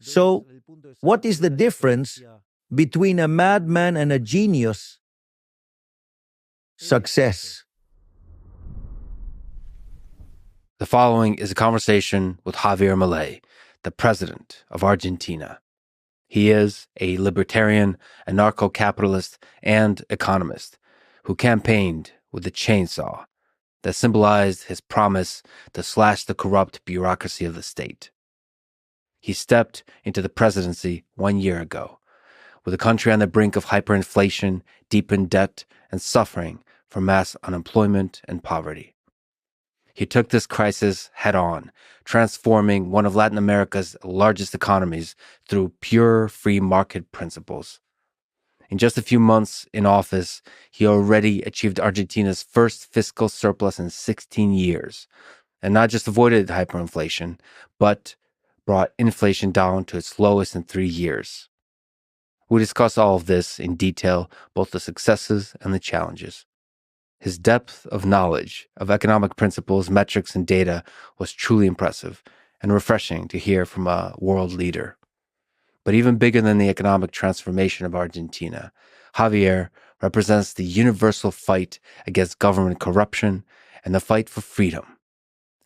So, what is the difference between a madman and a genius? Success. The following is a conversation with Javier Milei, the president of Argentina. He is a libertarian, anarcho-capitalist, and economist who campaigned with a chainsaw that symbolized his promise to slash the corrupt bureaucracy of the state. He stepped into the presidency 1 year ago, with the country on the brink of hyperinflation, deepened debt, and suffering from mass unemployment and poverty. He took this crisis head on, transforming one of Latin America's largest economies through pure free market principles. In just a few months in office, he already achieved Argentina's first fiscal surplus in 16 years, and not just avoided hyperinflation, but brought inflation down to its lowest in 3 years. We discuss all of this in detail, both the successes and the challenges. His depth of knowledge of economic principles, metrics, and data was truly impressive and refreshing to hear from a world leader. But even bigger than the economic transformation of Argentina, Javier represents the universal fight against government corruption and the fight for freedom.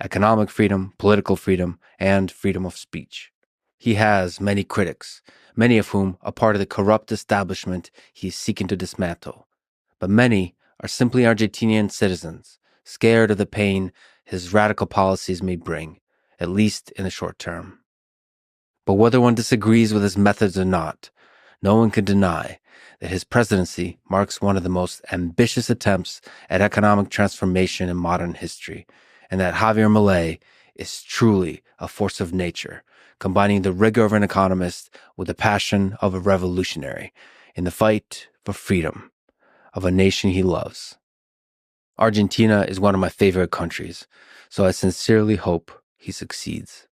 Economic freedom, political freedom, and freedom of speech. He has many critics, many of whom are part of the corrupt establishment he is seeking to dismantle. But many are simply Argentinian citizens, scared of the pain his radical policies may bring, at least in the short term. But whether one disagrees with his methods or not, no one can deny that his presidency marks one of the most ambitious attempts at economic transformation in modern history, and that Javier Milei is truly a force of nature, combining the rigor of an economist with the passion of a revolutionary in the fight for freedom of a nation he loves. Argentina is one of my favorite countries, so I sincerely hope he succeeds.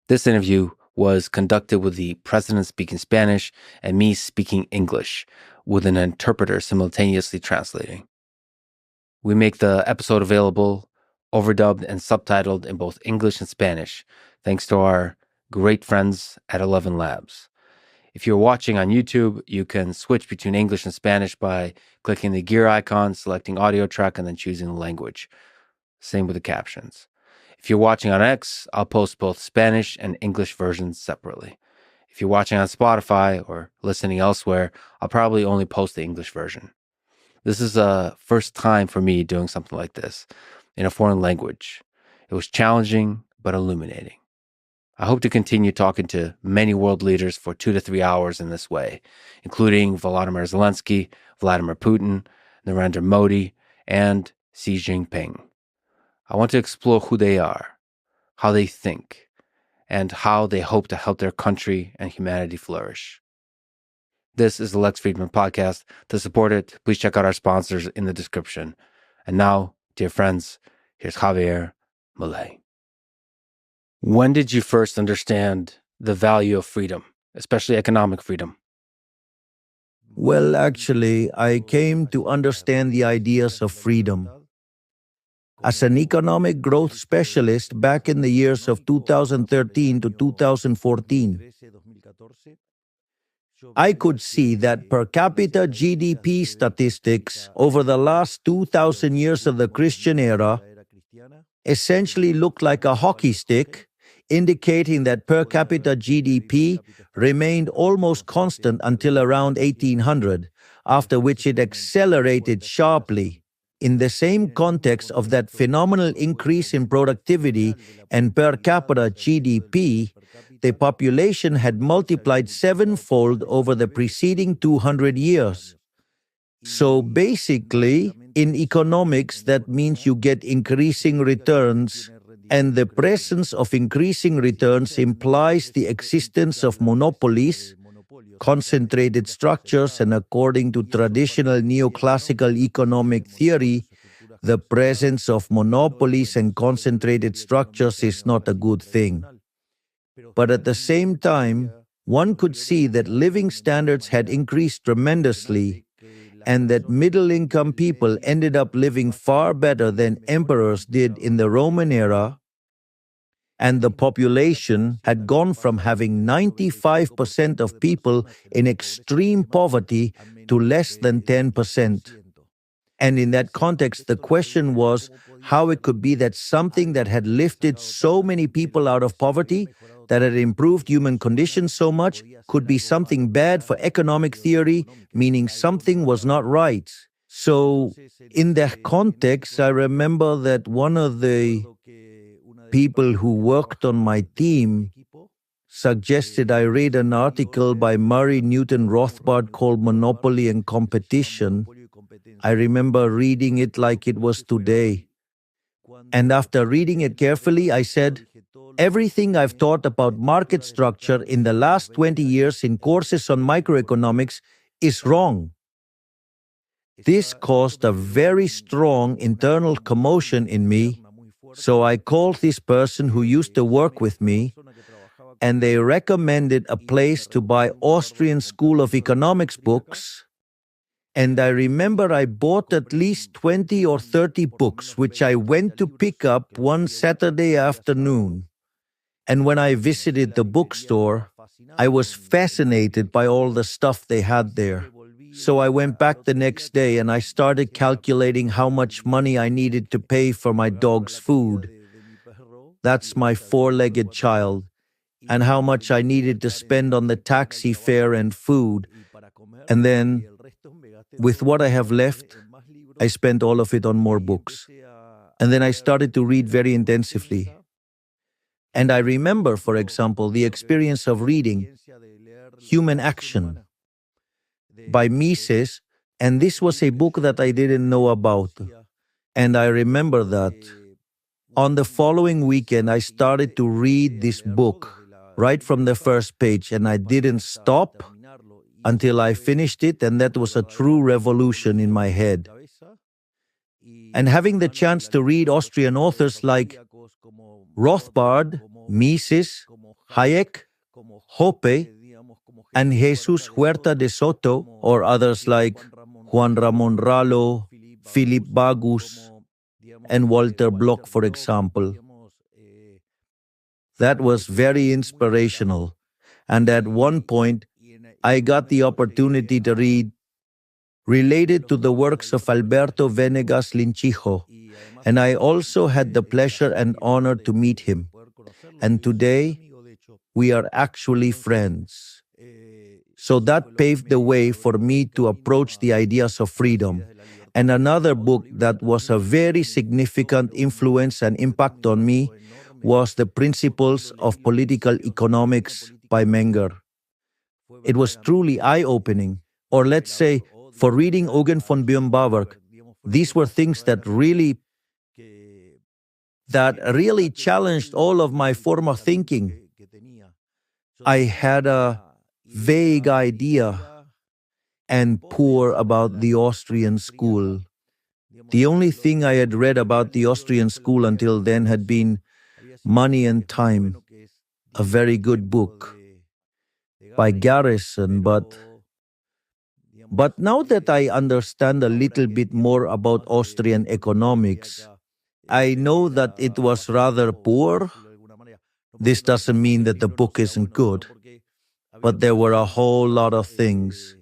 This interview was conducted with the president speaking Spanish and me speaking English, with an interpreter simultaneously translating. We make the episode available, overdubbed and subtitled in both English and Spanish, thanks to our great friends at 11 Labs. If you're watching on YouTube, you can switch between English and Spanish by clicking the gear icon, selecting audio track, and then choosing the language. Same with the captions. If you're watching on X, I'll post both Spanish and English versions separately. If you're watching on Spotify or listening elsewhere, I'll probably only post the English version. This is a first time for me doing something like this in a foreign language. It was challenging, but illuminating. I hope to continue talking to many world leaders for 2 to 3 hours in this way, including Volodymyr Zelensky, Vladimir Putin, Narendra Modi, and Xi Jinping. I want to explore who they are, how they think, and how they hope to help their country and humanity flourish. This is the Lex Friedman Podcast. To support it, please check out our sponsors in the description. And now, dear friends, here's Javier Milei. When did you first understand the value of freedom, especially economic freedom? Well, actually, I came to understand the ideas of freedom as an economic growth specialist back in the years of 2013 to 2014. I could see that per capita GDP statistics over the last 2,000 years of the Christian era essentially looked like a hockey stick, indicating that per capita GDP remained almost constant until around 1800, after which it accelerated sharply. In the same context of that phenomenal increase in productivity and per capita GDP, the population had multiplied sevenfold over the preceding 200 years. So basically, in economics, that means you get increasing returns, and the presence of increasing returns implies the existence of monopolies, concentrated structures, and according to traditional neoclassical economic theory, the presence of monopolies and concentrated structures is not a good thing. But at the same time, one could see that living standards had increased tremendously, and that middle-income people ended up living far better than emperors did in the Roman era, and the population had gone from having 95% of people in extreme poverty to less than 10%. And in that context, the question was how it could be that something that had lifted so many people out of poverty, that had improved human conditions so much, could be something bad for economic theory, meaning something was not right. So, in that context, I remember that one of the people who worked on my team suggested I read an article by Murray Newton Rothbard called Monopoly and Competition. I remember reading it like it was today. And after reading it carefully, I said, everything I've taught about market structure in the last 20 years in courses on microeconomics is wrong. This caused a very strong internal commotion in me, so I called this person who used to work with me, and they recommended a place to buy Austrian School of Economics books. And I remember I bought at least 20 or 30 books, which I went to pick up one Saturday afternoon. And when I visited the bookstore, I was fascinated by all the stuff they had there. So I went back the next day and I started calculating how much money I needed to pay for my dog's food. That's my four-legged child. And how much I needed to spend on the taxi fare and food. And then, with what I have left, I spent all of it on more books. And then I started to read very intensively. And I remember, for example, the experience of reading Human Action by Mises, and this was a book that I didn't know about. And I remember that on the following weekend, I started to read this book right from the first page, and I didn't stop until I finished it, and that was a true revolution in my head. And having the chance to read Austrian authors like Rothbard, Mises, Hayek, Hoppe, and Jesus Huerta de Soto, or others like Juan Ramon Rallo, Philip Bagus, and Walter Block, for example. That was very inspirational. And at one point, I got the opportunity to read related to the works of Alberto Venegas Linchijo, and I also had the pleasure and honor to meet him. And today, we are actually friends. So that paved the way for me to approach the ideas of freedom. And another book that was a very significant influence and impact on me was The Principles of Political Economics by Menger. It was truly eye-opening. Or let's say, for reading Eugen von Böhm-Bawerk, these were things that really challenged all of my former thinking. I had a vague idea and poor about the Austrian school. The only thing I had read about the Austrian school until then had been Money and Time, a very good book by Garrison, but now that I understand a little bit more about Austrian economics, I know that it was rather poor. This doesn't mean that the book isn't good, but there were a whole lot of things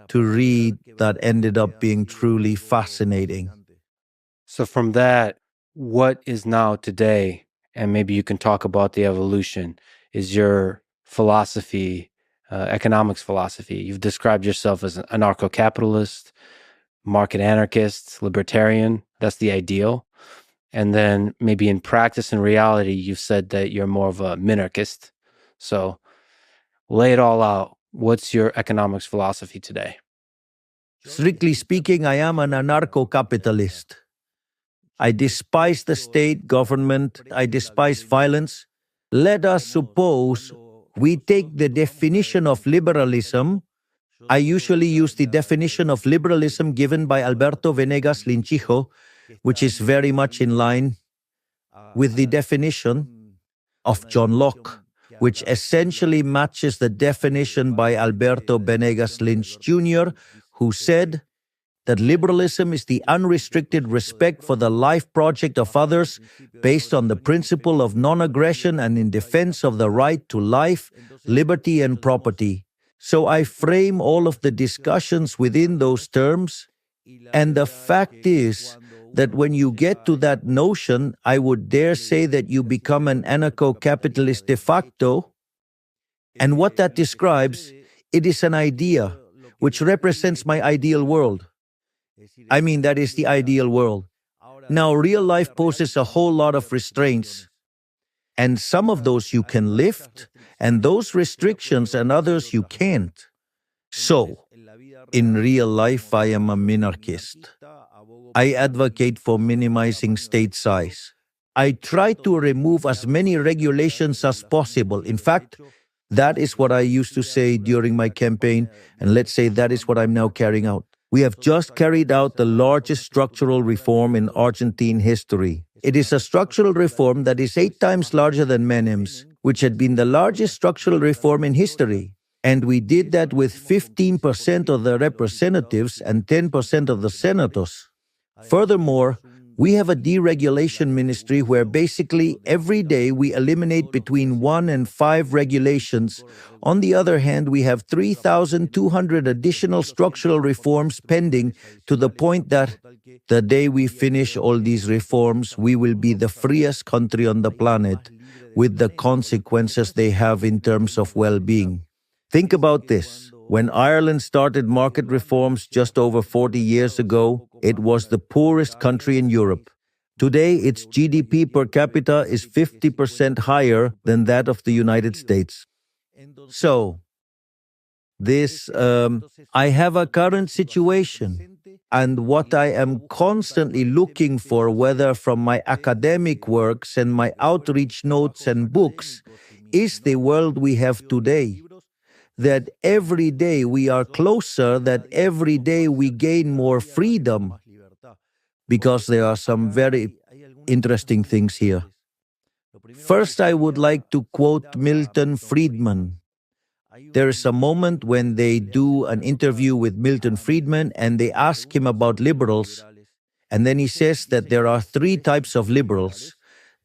to read that ended up being truly fascinating. So from that, what is now today, and maybe you can talk about the evolution, is your philosophy, economics philosophy. You've described yourself as an anarcho-capitalist, market anarchist, libertarian. That's the ideal. And then maybe in practice and reality, you've said that you're more of a minarchist. So lay it all out. What's your economics philosophy today? Strictly speaking, I am an anarcho-capitalist. I despise the state government. I despise violence. Let us suppose we take the definition of liberalism. I usually use the definition of liberalism given by Alberto Venegas Linchijo, which is very much in line with the definition of John Locke, which essentially matches the definition by Alberto Venegas Lynch Jr., who said, that liberalism is the unrestricted respect for the life project of others based on the principle of non-aggression and in defense of the right to life, liberty, and property. So I frame all of the discussions within those terms, and the fact is that when you get to that notion, I would dare say that you become an anarcho-capitalist de facto. And what that describes, it is an idea which represents my ideal world. I mean, that is the ideal world. Now, real life poses a whole lot of restraints, and some of those you can lift, and those restrictions and others you can't. So, in real life, I am a minarchist. I advocate for minimizing state size. I try to remove as many regulations as possible. In fact, that is what I used to say during my campaign, and let's say that is what I'm now carrying out. We have just carried out the largest structural reform in Argentine history. It is a structural reform that is 8 times larger than Menem's, which had been the largest structural reform in history. And we did that with 15% of the representatives and 10% of the senators. Furthermore, we have a deregulation ministry where basically every day we eliminate between 1 and 5 regulations. On the other hand, we have 3,200 additional structural reforms pending, to the point that the day we finish all these reforms, we will be the freest country on the planet, with the consequences they have in terms of well-being. Think about this. When Ireland started market reforms just over 40 years ago, it was the poorest country in Europe. Today, its GDP per capita is 50% higher than that of the United States. So, I have a current situation, and what I am constantly looking for, whether from my academic works and my outreach notes and books, is the world we have today. That every day we are closer, that every day we gain more freedom, because there are some very interesting things here. First, I would like to quote Milton Friedman. There is a moment when they do an interview with Milton Friedman and they ask him about liberals, and then he says that there are 3 types of liberals.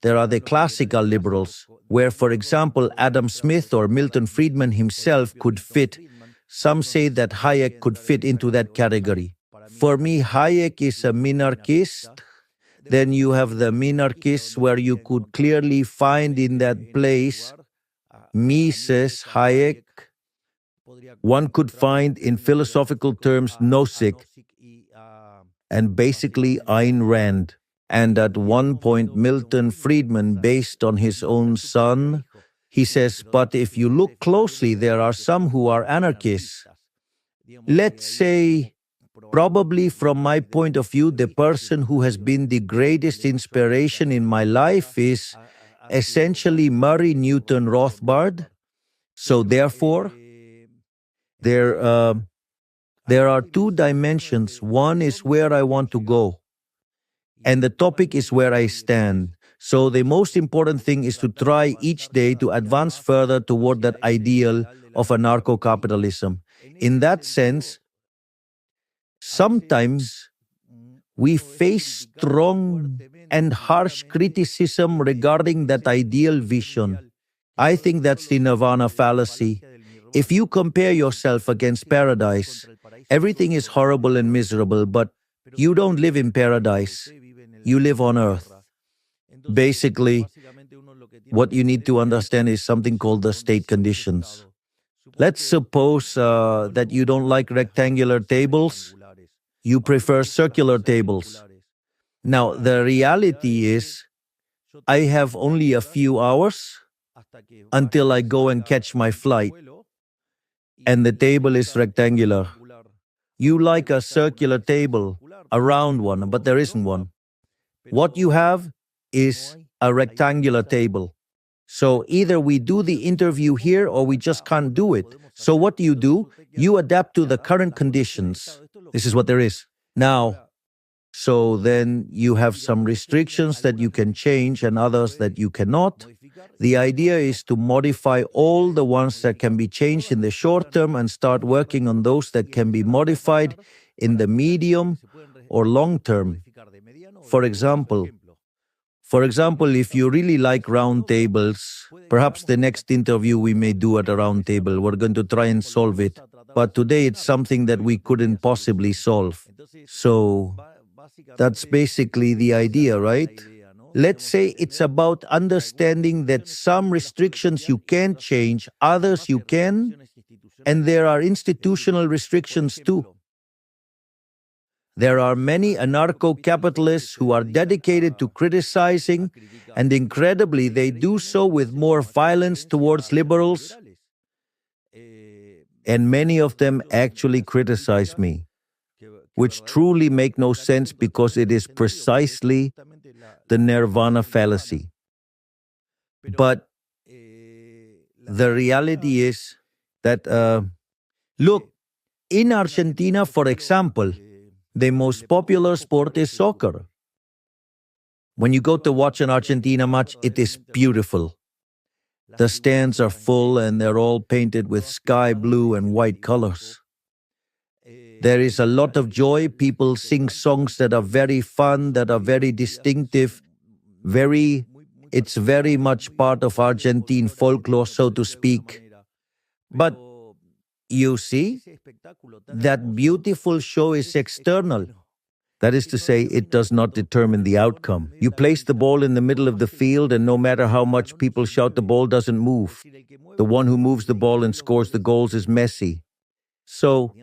There are the classical liberals, where, for example, Adam Smith or Milton Friedman himself could fit. Some say that Hayek could fit into that category. For me, Hayek is a minarchist. Then you have the minarchists where you could clearly find in that place Mises, Hayek. One could find in philosophical terms Nozick and basically Ayn Rand. And at one point, Milton Friedman, based on his own son, he says, but if you look closely, there are some who are anarchists. Let's say, probably from my point of view, the person who has been the greatest inspiration in my life is essentially Murray Newton Rothbard. So therefore, there are 2 dimensions. One is where I want to go, and the topic is where I stand. So the most important thing is to try each day to advance further toward that ideal of anarcho-capitalism. In that sense, sometimes we face strong and harsh criticism regarding that ideal vision. I think that's the nirvana fallacy. If you compare yourself against paradise, everything is horrible and miserable, but you don't live in paradise. You live on earth. Basically, what you need to understand is something called the state conditions. Let's suppose that you don't like rectangular tables. You prefer circular tables. Now, the reality is, I have only a few hours until I go and catch my flight, and the table is rectangular. You like a circular table, a round one, but there isn't one. What you have is a rectangular table. So either we do the interview here or we just can't do it. So what do? You adapt to the current conditions. This is what there is. Now, so then you have some restrictions that you can change and others that you cannot. The idea is to modify all the ones that can be changed in the short term and start working on those that can be modified in the medium or long term. For example, if you really like round tables, perhaps the next interview we may do at a round table, we're going to try and solve it. But today it's something that we couldn't possibly solve. So that's basically the idea, right? Let's say it's about understanding that some restrictions you can't change, others you can, and there are institutional restrictions too. There are many anarcho-capitalists who are dedicated to criticizing, and incredibly, they do so with more violence towards liberals, and many of them actually criticize me, which truly make no sense because it is precisely the nirvana fallacy. But the reality is that, look, in Argentina, for example, the most popular sport is soccer. When you go to watch an Argentina match, it is beautiful. The stands are full and they're all painted with sky blue and white colors. There is a lot of joy. People sing songs that are very fun, that are very distinctive. It's very much part of Argentine folklore, so to speak. But you see, that beautiful show is external. That is to say, it does not determine the outcome. You place the ball in the middle of the field, and no matter how much people shout, the ball doesn't move. The one who moves the ball and scores the goals is Messi. So,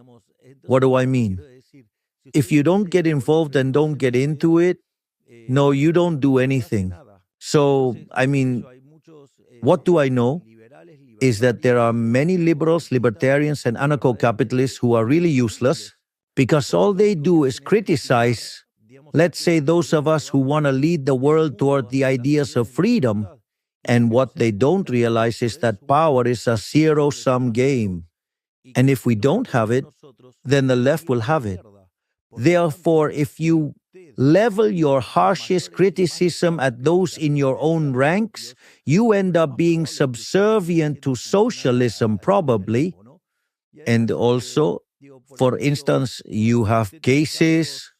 what do I mean? If you don't get involved and don't get into it, no, you don't do anything. So, what do I know? Is that there are many liberals, libertarians, and anarcho-capitalists who are really useless because all they do is criticize, let's say, those of us who want to lead the world toward the ideas of freedom. And what they don't realize is that power is a zero-sum game. And if we don't have it, then the left will have it. Therefore, if you level your harshest criticism at those in your own ranks, you end up being subservient to socialism, probably. And also, for instance, you have cases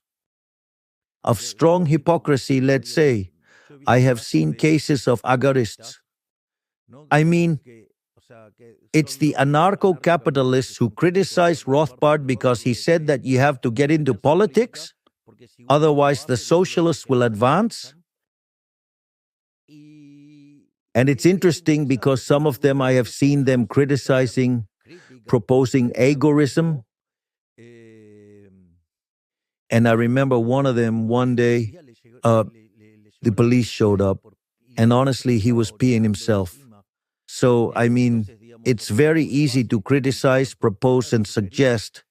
of strong hypocrisy, let's say. I have seen cases of agarists. It's the anarcho-capitalists who criticize Rothbard because he said that you have to get into politics, otherwise the socialists will advance. And it's interesting because some of them I have seen them proposing agorism. And I remember one of them one day, the police showed up, and honestly, he was peeing himself. So, it's very easy to criticize, propose, and suggest,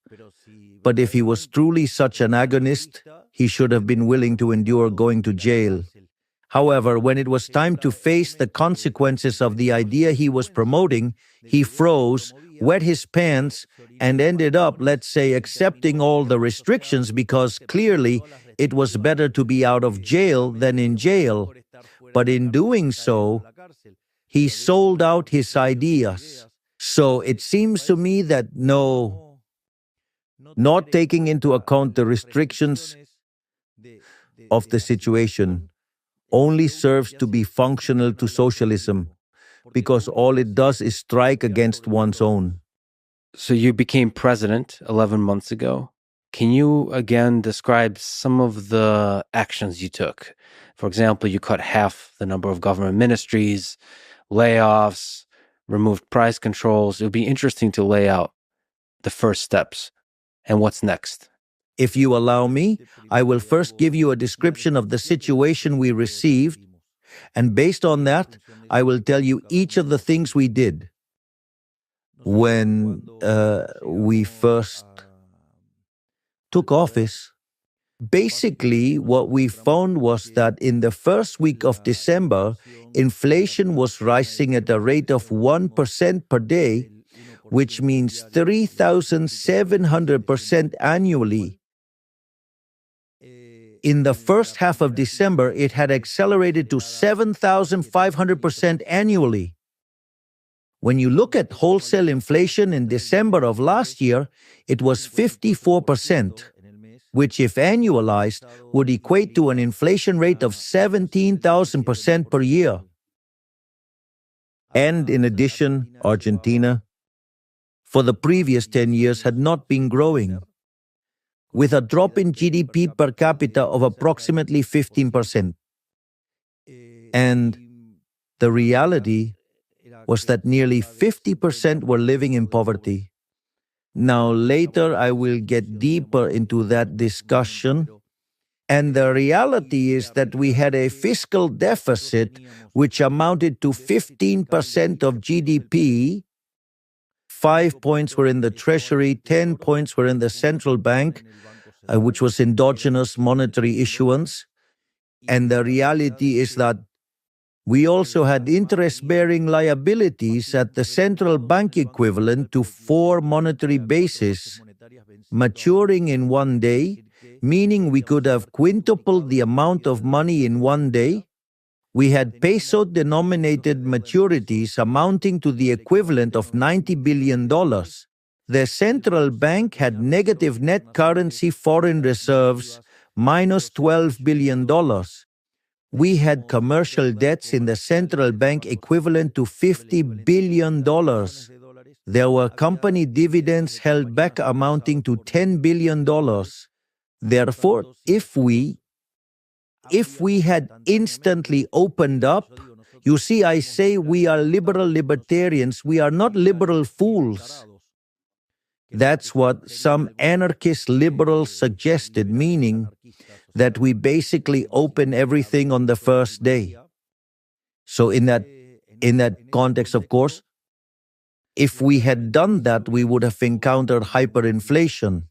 but if he was truly such an agonist, he should have been willing to endure going to jail. However, when it was time to face the consequences of the idea he was promoting, he froze, wet his pants, and ended up, let's say, accepting all the restrictions because clearly it was better to be out of jail than in jail. But in doing so, he sold out his ideas. So it seems to me that not taking into account the restrictions of the situation only serves to be functional to socialism, because all it does is strike against one's own. So you became president 11 months ago. Can you again describe some of the actions you took? For example, you cut half the number of government ministries, layoffs, removed price controls. It would be interesting to lay out the first steps and what's next. If you allow me, I will first give you a description of the situation we received, and based on that, I will tell you each of the things we did. When we first took office, basically what we found was that in the first week of December, inflation was rising at a rate of 1% per day, which means 3,700% annually. In the first half of December, it had accelerated to 7,500% annually. When you look at wholesale inflation in December of last year, it was 54%. which if annualized would equate to an inflation rate of 17,000% per year. And in addition, Argentina, for the previous 10 years, had not been growing, with a drop in GDP per capita of approximately 15%. And the reality was that nearly 50% were living in poverty. Now, later I will get deeper into that discussion. And the reality is that we had a fiscal deficit which amounted to 15% of GDP. 5 points were in the Treasury, 10 points were in the central bank, which was endogenous monetary issuance. And the reality is that we also had interest-bearing liabilities at the central bank equivalent to 4 monetary bases, maturing in one day, meaning we could have quintupled the amount of money in one day. We had peso-denominated maturities amounting to the equivalent of $90 billion. The central bank had negative net currency foreign reserves, minus $12 billion. We had commercial debts in the central bank equivalent to $50 billion. There were company dividends held back amounting to $10 billion. Therefore, if we had instantly opened up, you see, I say we are liberal libertarians, we are not liberal fools. That's what some anarchist liberals suggested, meaning that we basically open everything on the first day. So in that context, of course, if we had done that, we would have encountered hyperinflation.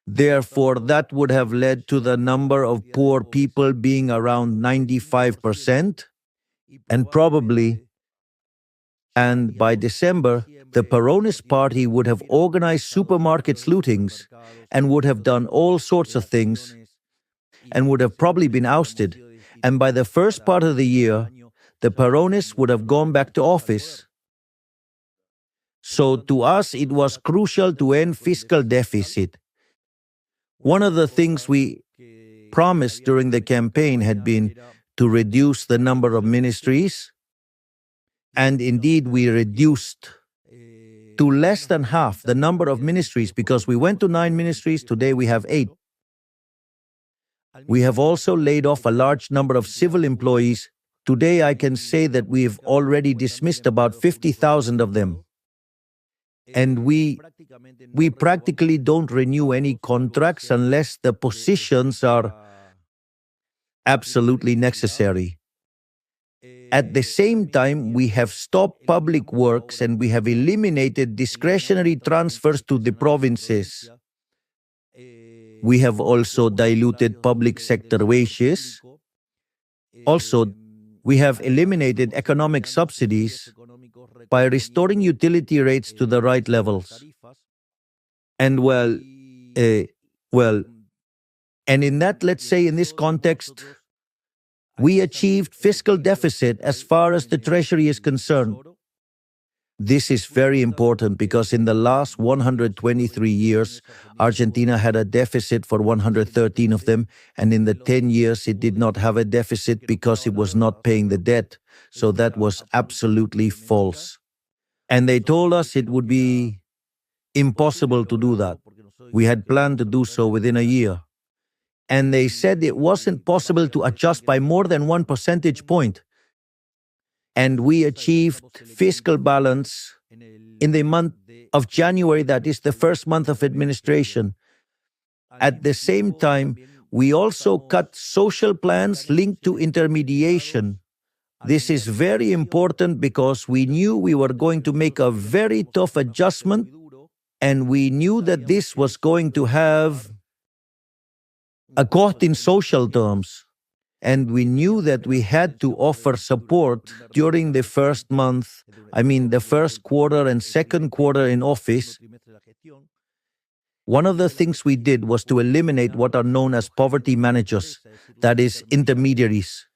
Therefore, that would have led to the number of poor people being around 95%, and by December, the Peronist Party would have organized supermarkets lootings and would have done all sorts of things and would have probably been ousted. And by the first part of the year, the Peronists would have gone back to office. So to us, it was crucial to end fiscal deficit. One of the things we promised during the campaign had been to reduce the number of ministries. And indeed, we reduced to less than half the number of ministries because we went to 9 ministries. Today we have 8. We have also laid off a large number of civil employees. Today I can say that we have already dismissed about 50,000 of them. And we practically don't renew any contracts unless the positions are absolutely necessary. At the same time, we have stopped public works and we have eliminated discretionary transfers to the provinces. We have also diluted public sector wages. Also, we have eliminated economic subsidies by restoring utility rates to the right levels. And and in that, let's say in this context, we achieved fiscal deficit as far as the Treasury is concerned. This is very important because in the last 123 years, Argentina had a deficit for 113 of them, and in the 10 years it did not have a deficit because it was not paying the debt. So that was absolutely false. And they told us it would be impossible to do that. We had planned to do so within a year. And they said it wasn't possible to adjust by more than 1 percentage point. And we achieved fiscal balance in the month of January, that is the first month of administration. At the same time, we also cut social plans linked to intermediation. This is very important because we knew we were going to make a very tough adjustment, and we knew that this was going to have a cost in social terms. And we knew that we had to offer support during the first month, the first quarter and second quarter in office. One of the things we did was to eliminate what are known as poverty managers, that is, intermediaries.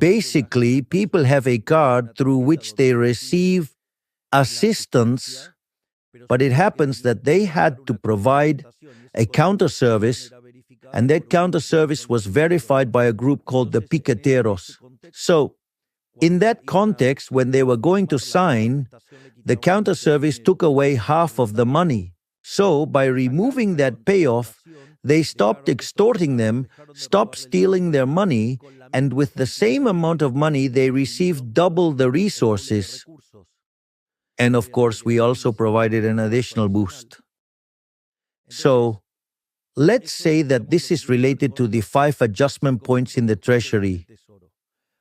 Basically, people have a card through which they receive assistance, but it happens that they had to provide a counter service and that counter-service was verified by a group called the Piqueteros. So, in that context, when they were going to sign, the counter-service took away half of the money. So, by removing that payoff, they stopped extorting them, stopped stealing their money, and with the same amount of money, they received double the resources. And of course, we also provided an additional boost. So, let's say that this is related to the 5 adjustment points in the Treasury.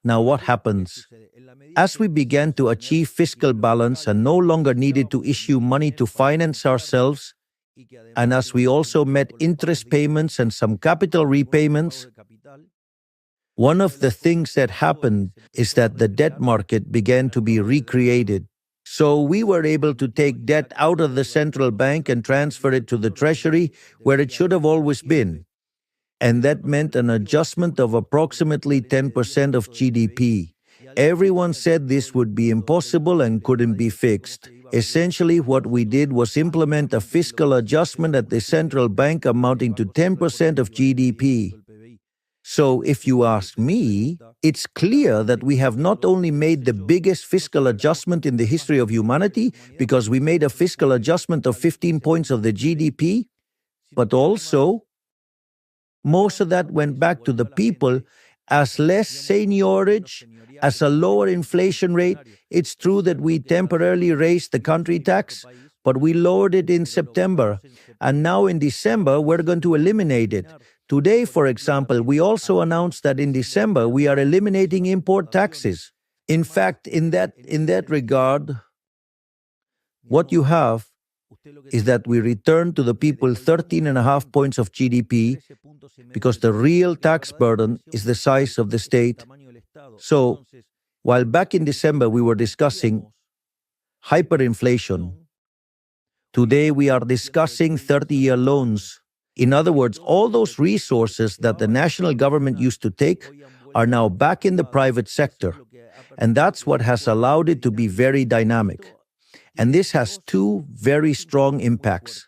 Now, what happens? As we began to achieve fiscal balance and no longer needed to issue money to finance ourselves, and as we also met interest payments and some capital repayments, one of the things that happened is that the debt market began to be recreated. So we were able to take debt out of the central bank and transfer it to the Treasury, where it should have always been. And that meant an adjustment of approximately 10% of GDP. Everyone said this would be impossible and couldn't be fixed. Essentially, what we did was implement a fiscal adjustment at the central bank amounting to 10% of GDP. So, if you ask me, it's clear that we have not only made the biggest fiscal adjustment in the history of humanity, because we made a fiscal adjustment of 15 points of the GDP, but also most of that went back to the people as less seigniorage, as a lower inflation rate. It's true that we temporarily raised the country tax, but we lowered it in September. And now in December, we're going to eliminate it. Today, for example, we also announced that in December, we are eliminating import taxes. In fact, in that regard, what you have is that we return to the people 13.5 points of GDP because the real tax burden is the size of the state. So, while back in December we were discussing hyperinflation, today we are discussing 30-year loans. In other words, all those resources that the national government used to take are now back in the private sector. And that's what has allowed it to be very dynamic. And this has 2 very strong impacts.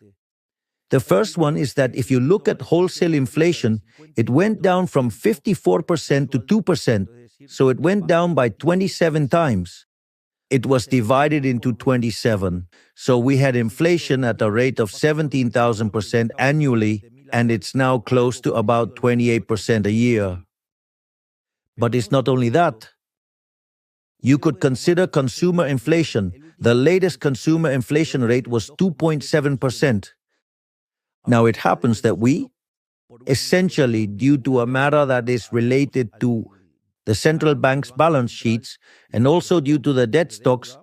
The first one is that if you look at wholesale inflation, it went down from 54% to 2%, so it went down by 27 times. It was divided into 27. So we had inflation at a rate of 17,000% annually, and it's now close to about 28% a year. But it's not only that. You could consider consumer inflation. The latest consumer inflation rate was 2.7%. Now it happens that we, essentially due to a matter that is related to the central bank's balance sheets and also due to the debt stocks,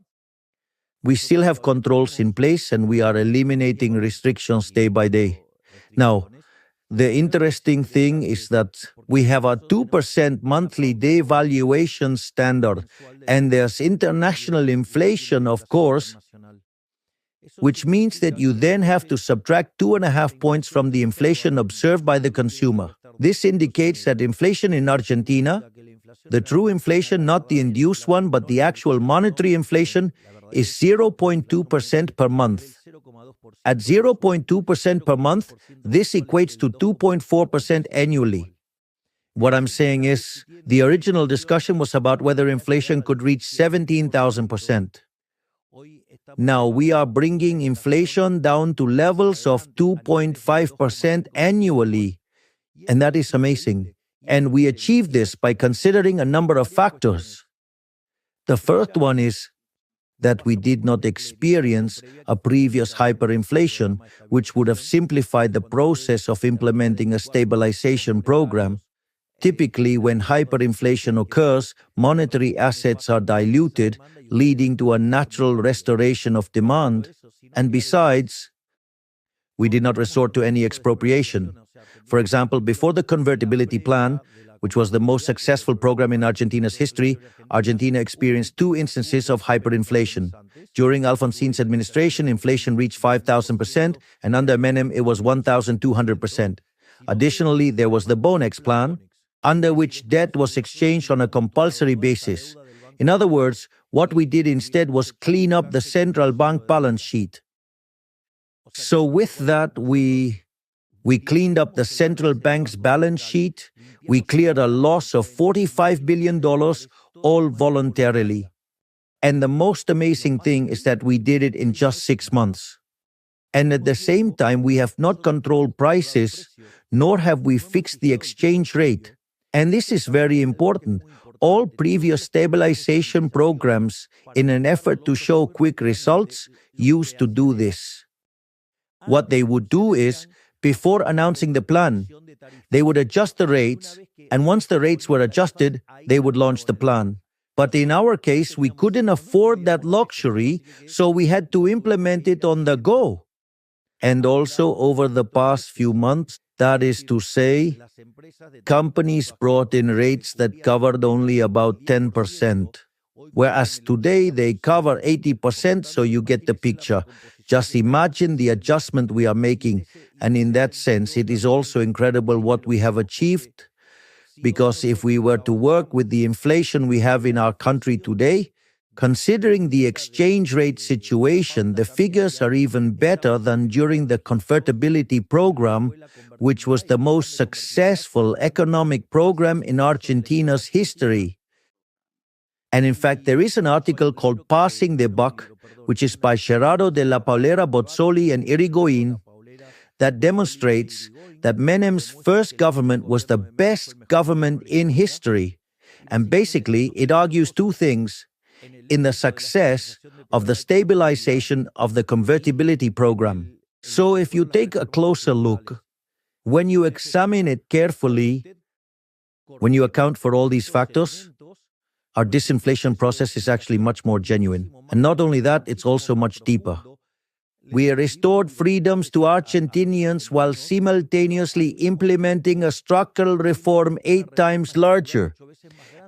we still have controls in place and we are eliminating restrictions day by day. Now, the interesting thing is that we have a 2% monthly devaluation standard, and there's international inflation, of course, which means that you then have to subtract 2.5 points from the inflation observed by the consumer. This indicates that inflation in Argentina, the true inflation, not the induced one, but the actual monetary inflation, is 0.2% per month. At 0.2% per month, this equates to 2.4% annually. What I'm saying is, the original discussion was about whether inflation could reach 17,000%. Now we are bringing inflation down to levels of 2.5% annually, and that is amazing. And we achieved this by considering a number of factors. The first one is that we did not experience a previous hyperinflation, which would have simplified the process of implementing a stabilization program. Typically, when hyperinflation occurs, monetary assets are diluted, leading to a natural restoration of demand. And besides, we did not resort to any expropriation. For example, before the convertibility plan, which was the most successful program in Argentina's history, Argentina experienced 2 instances of hyperinflation. During Alfonsin's administration, inflation reached 5,000%, and under Menem, it was 1,200%. Additionally, there was the Bonex plan, under which debt was exchanged on a compulsory basis. In other words, what we did instead was clean up the central bank balance sheet. So with that, we We cleaned up the central bank's balance sheet. We cleared a loss of $45 billion, all voluntarily. And the most amazing thing is that we did it in just 6 months. And at the same time, we have not controlled prices, nor have we fixed the exchange rate. And this is very important. All previous stabilization programs, in an effort to show quick results, used to do this. What they would do is, before announcing the plan, they would adjust the rates, and once the rates were adjusted, they would launch the plan. But in our case, we couldn't afford that luxury, so we had to implement it on the go. And also over the past few months, that is to say, companies brought in rates that covered only about 10%, whereas today they cover 80%, so you get the picture. Just imagine the adjustment we are making, and in that sense, it is also incredible what we have achieved, because if we were to work with the inflation we have in our country today, considering the exchange rate situation, the figures are even better than during the convertibility program, which was the most successful economic program in Argentina's history. And in fact, there is an article called Passing the Buck, which is by Gerardo de la Paulera Bozzoli and Irigoyen, that demonstrates that Menem's first government was the best government in history. And basically, it argues two things in the success of the stabilization of the convertibility program. So if you take a closer look, when you examine it carefully, when you account for all these factors, our disinflation process is actually much more genuine. And not only that, it's also much deeper. We restored freedoms to Argentinians while simultaneously implementing a structural reform 8 times larger.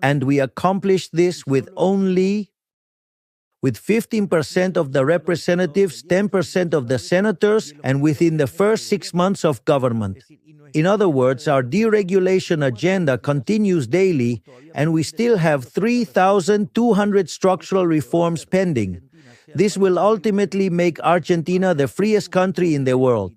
And we accomplished this with 15% of the representatives, 10% of the senators, and within the first 6 months of government. In other words, our deregulation agenda continues daily, and we still have 3,200 structural reforms pending. This will ultimately make Argentina the freest country in the world.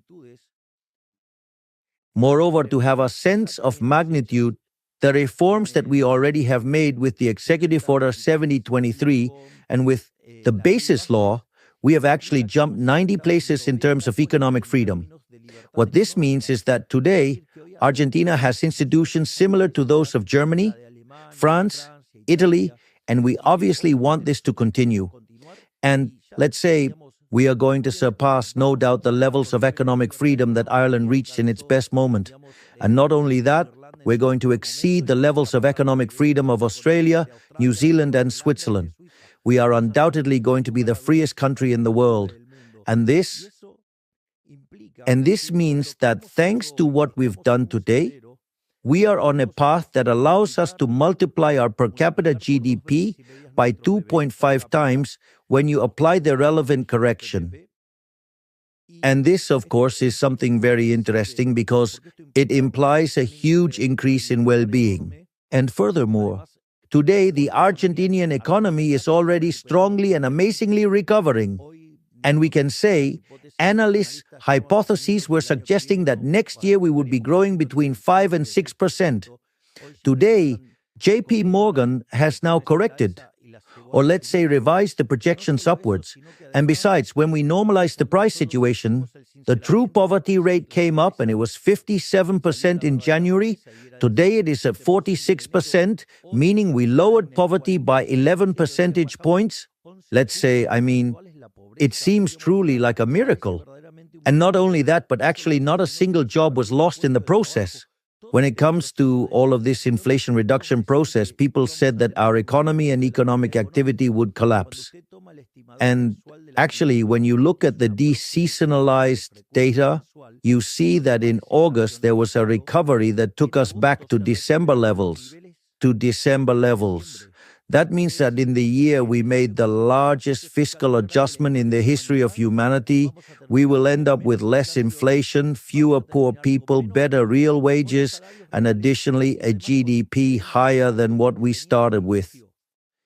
Moreover, to have a sense of magnitude, the reforms that we already have made with the Executive Order 7023 and with the basis law, we have actually jumped 90 places in terms of economic freedom. What this means is that today, Argentina has institutions similar to those of Germany, France, Italy, and we obviously want this to continue. And let's say we are going to surpass, no doubt, the levels of economic freedom that Ireland reached in its best moment. And not only that, we're going to exceed the levels of economic freedom of Australia, New Zealand, and Switzerland. We are undoubtedly going to be the freest country in the world. And this means that thanks to what we've done today, we are on a path that allows us to multiply our per capita GDP by 2.5 times when you apply the relevant correction. And this, of course, is something very interesting because it implies a huge increase in well-being. And furthermore, today the Argentinian economy is already strongly and amazingly recovering. And we can say, analysts' hypotheses were suggesting that next year we would be growing between 5 and 6%. Today, JP Morgan has now corrected, or let's say revised the projections upwards. And besides, when we normalized the price situation, the true poverty rate came up and it was 57% in January. Today it is at 46%, meaning we lowered poverty by 11 percentage points. Let's say, it seems truly like a miracle. And not only that, but actually not a single job was lost in the process. When it comes to all of this inflation reduction process, people said that our economy and economic activity would collapse. And actually, when you look at the deseasonalized data, you see that in August there was a recovery that took us back to December levels. That means that in the year we made the largest fiscal adjustment in the history of humanity. We will end up with less inflation, fewer poor people, better real wages, and additionally a GDP higher than what we started with.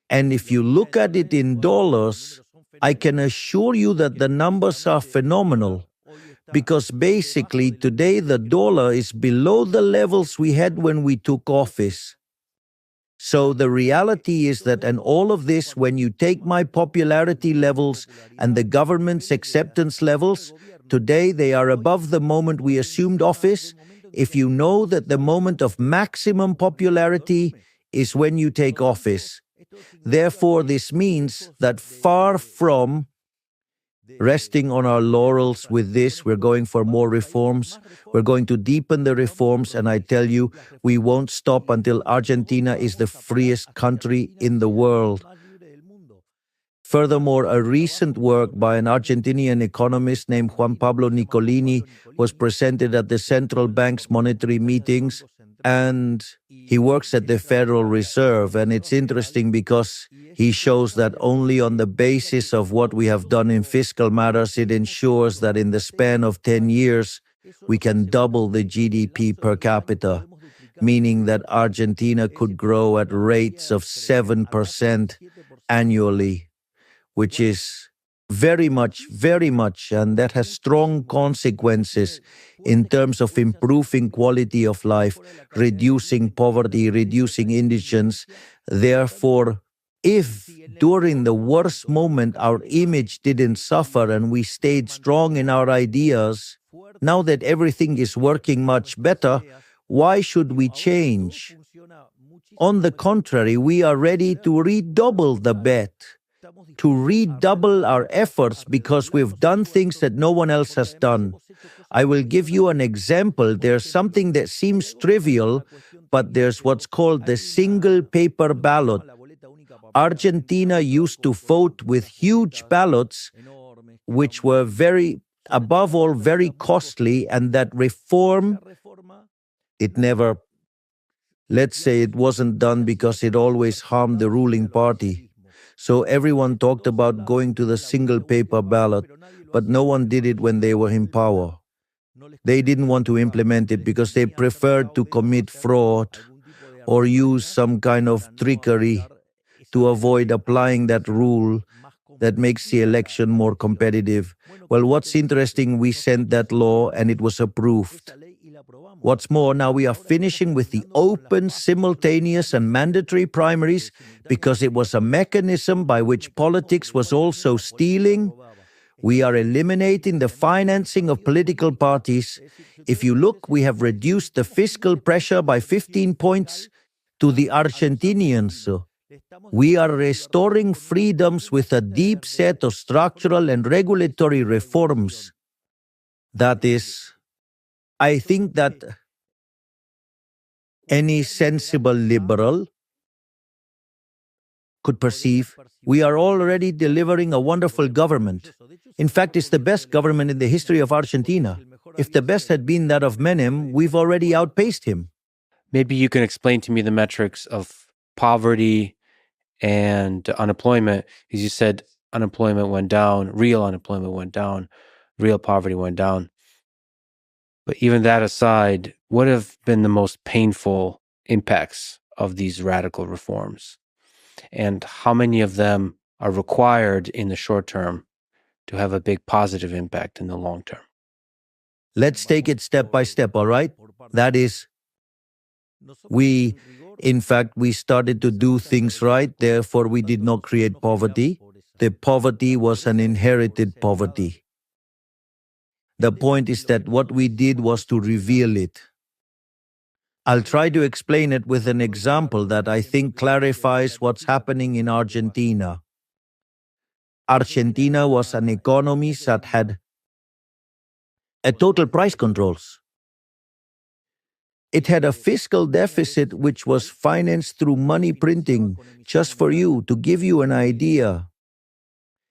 And if you look at it in dollars, I can assure you that the numbers are phenomenal. Because basically today the dollar is below the levels we had when we took office. So the reality is that, and all of this, when you take my popularity levels and the government's acceptance levels, today they are above the moment we assumed office. If you know that the moment of maximum popularity is when you take office. Therefore, this means that far from resting on our laurels with this, we're going for more reforms. We're going to deepen the reforms, and I tell you, we won't stop until Argentina is the freest country in the world. Furthermore, a recent work by an Argentinian economist named Juan Pablo Nicolini was presented at the central bank's monetary meetings, and he works at the Federal Reserve. And it's interesting because he shows that only on the basis of what we have done in fiscal matters, it ensures that in the span of 10 years, we can double the GDP per capita, meaning that Argentina could grow at rates of 7% annually, which is very much, and that has strong consequences in terms of improving quality of life, reducing poverty, reducing indigence. Therefore, if during the worst moment our image didn't suffer and we stayed strong in our ideas, now that everything is working much better, why should we change? On the contrary, we are ready to redouble the bet, to redouble our efforts because we've done things that no one else has done. I will give you an example. There's something that seems trivial, but there's what's called the single paper ballot. Argentina used to vote with huge ballots, which were above all, very costly, and that reform, let's say it wasn't done because it always harmed the ruling party. So everyone talked about going to the single paper ballot, but no one did it when they were in power. They didn't want to implement it because they preferred to commit fraud or use some kind of trickery to avoid applying that rule that makes the election more competitive. Well, what's interesting, we sent that law and it was approved. What's more, now we are finishing with the open, simultaneous, and mandatory primaries because it was a mechanism by which politics was also stealing. We are eliminating the financing of political parties. If you look, we have reduced the fiscal pressure by 15 points to the Argentinians. We are restoring freedoms with a deep set of structural and regulatory reforms. That is, I think that any sensible liberal could perceive we are already delivering a wonderful government. In fact, it's the best government in the history of Argentina. If the best had been that of Menem, we've already outpaced him. Maybe you can explain to me the metrics of poverty and unemployment. As you said, unemployment went down, real unemployment went down, real poverty went down. But even that aside, what have been the most painful impacts of these radical reforms? And how many of them are required in the short term to have a big positive impact in the long term? Let's take it step by step, all right? That is, we started to do things right, therefore we did not create poverty. The poverty was an inherited poverty. The point is that what we did was to reveal it. I'll try to explain it with an example that I think clarifies what's happening in Argentina. Argentina was an economy that had a total price controls. It had a fiscal deficit which was financed through money printing. Just for you, to give you an idea,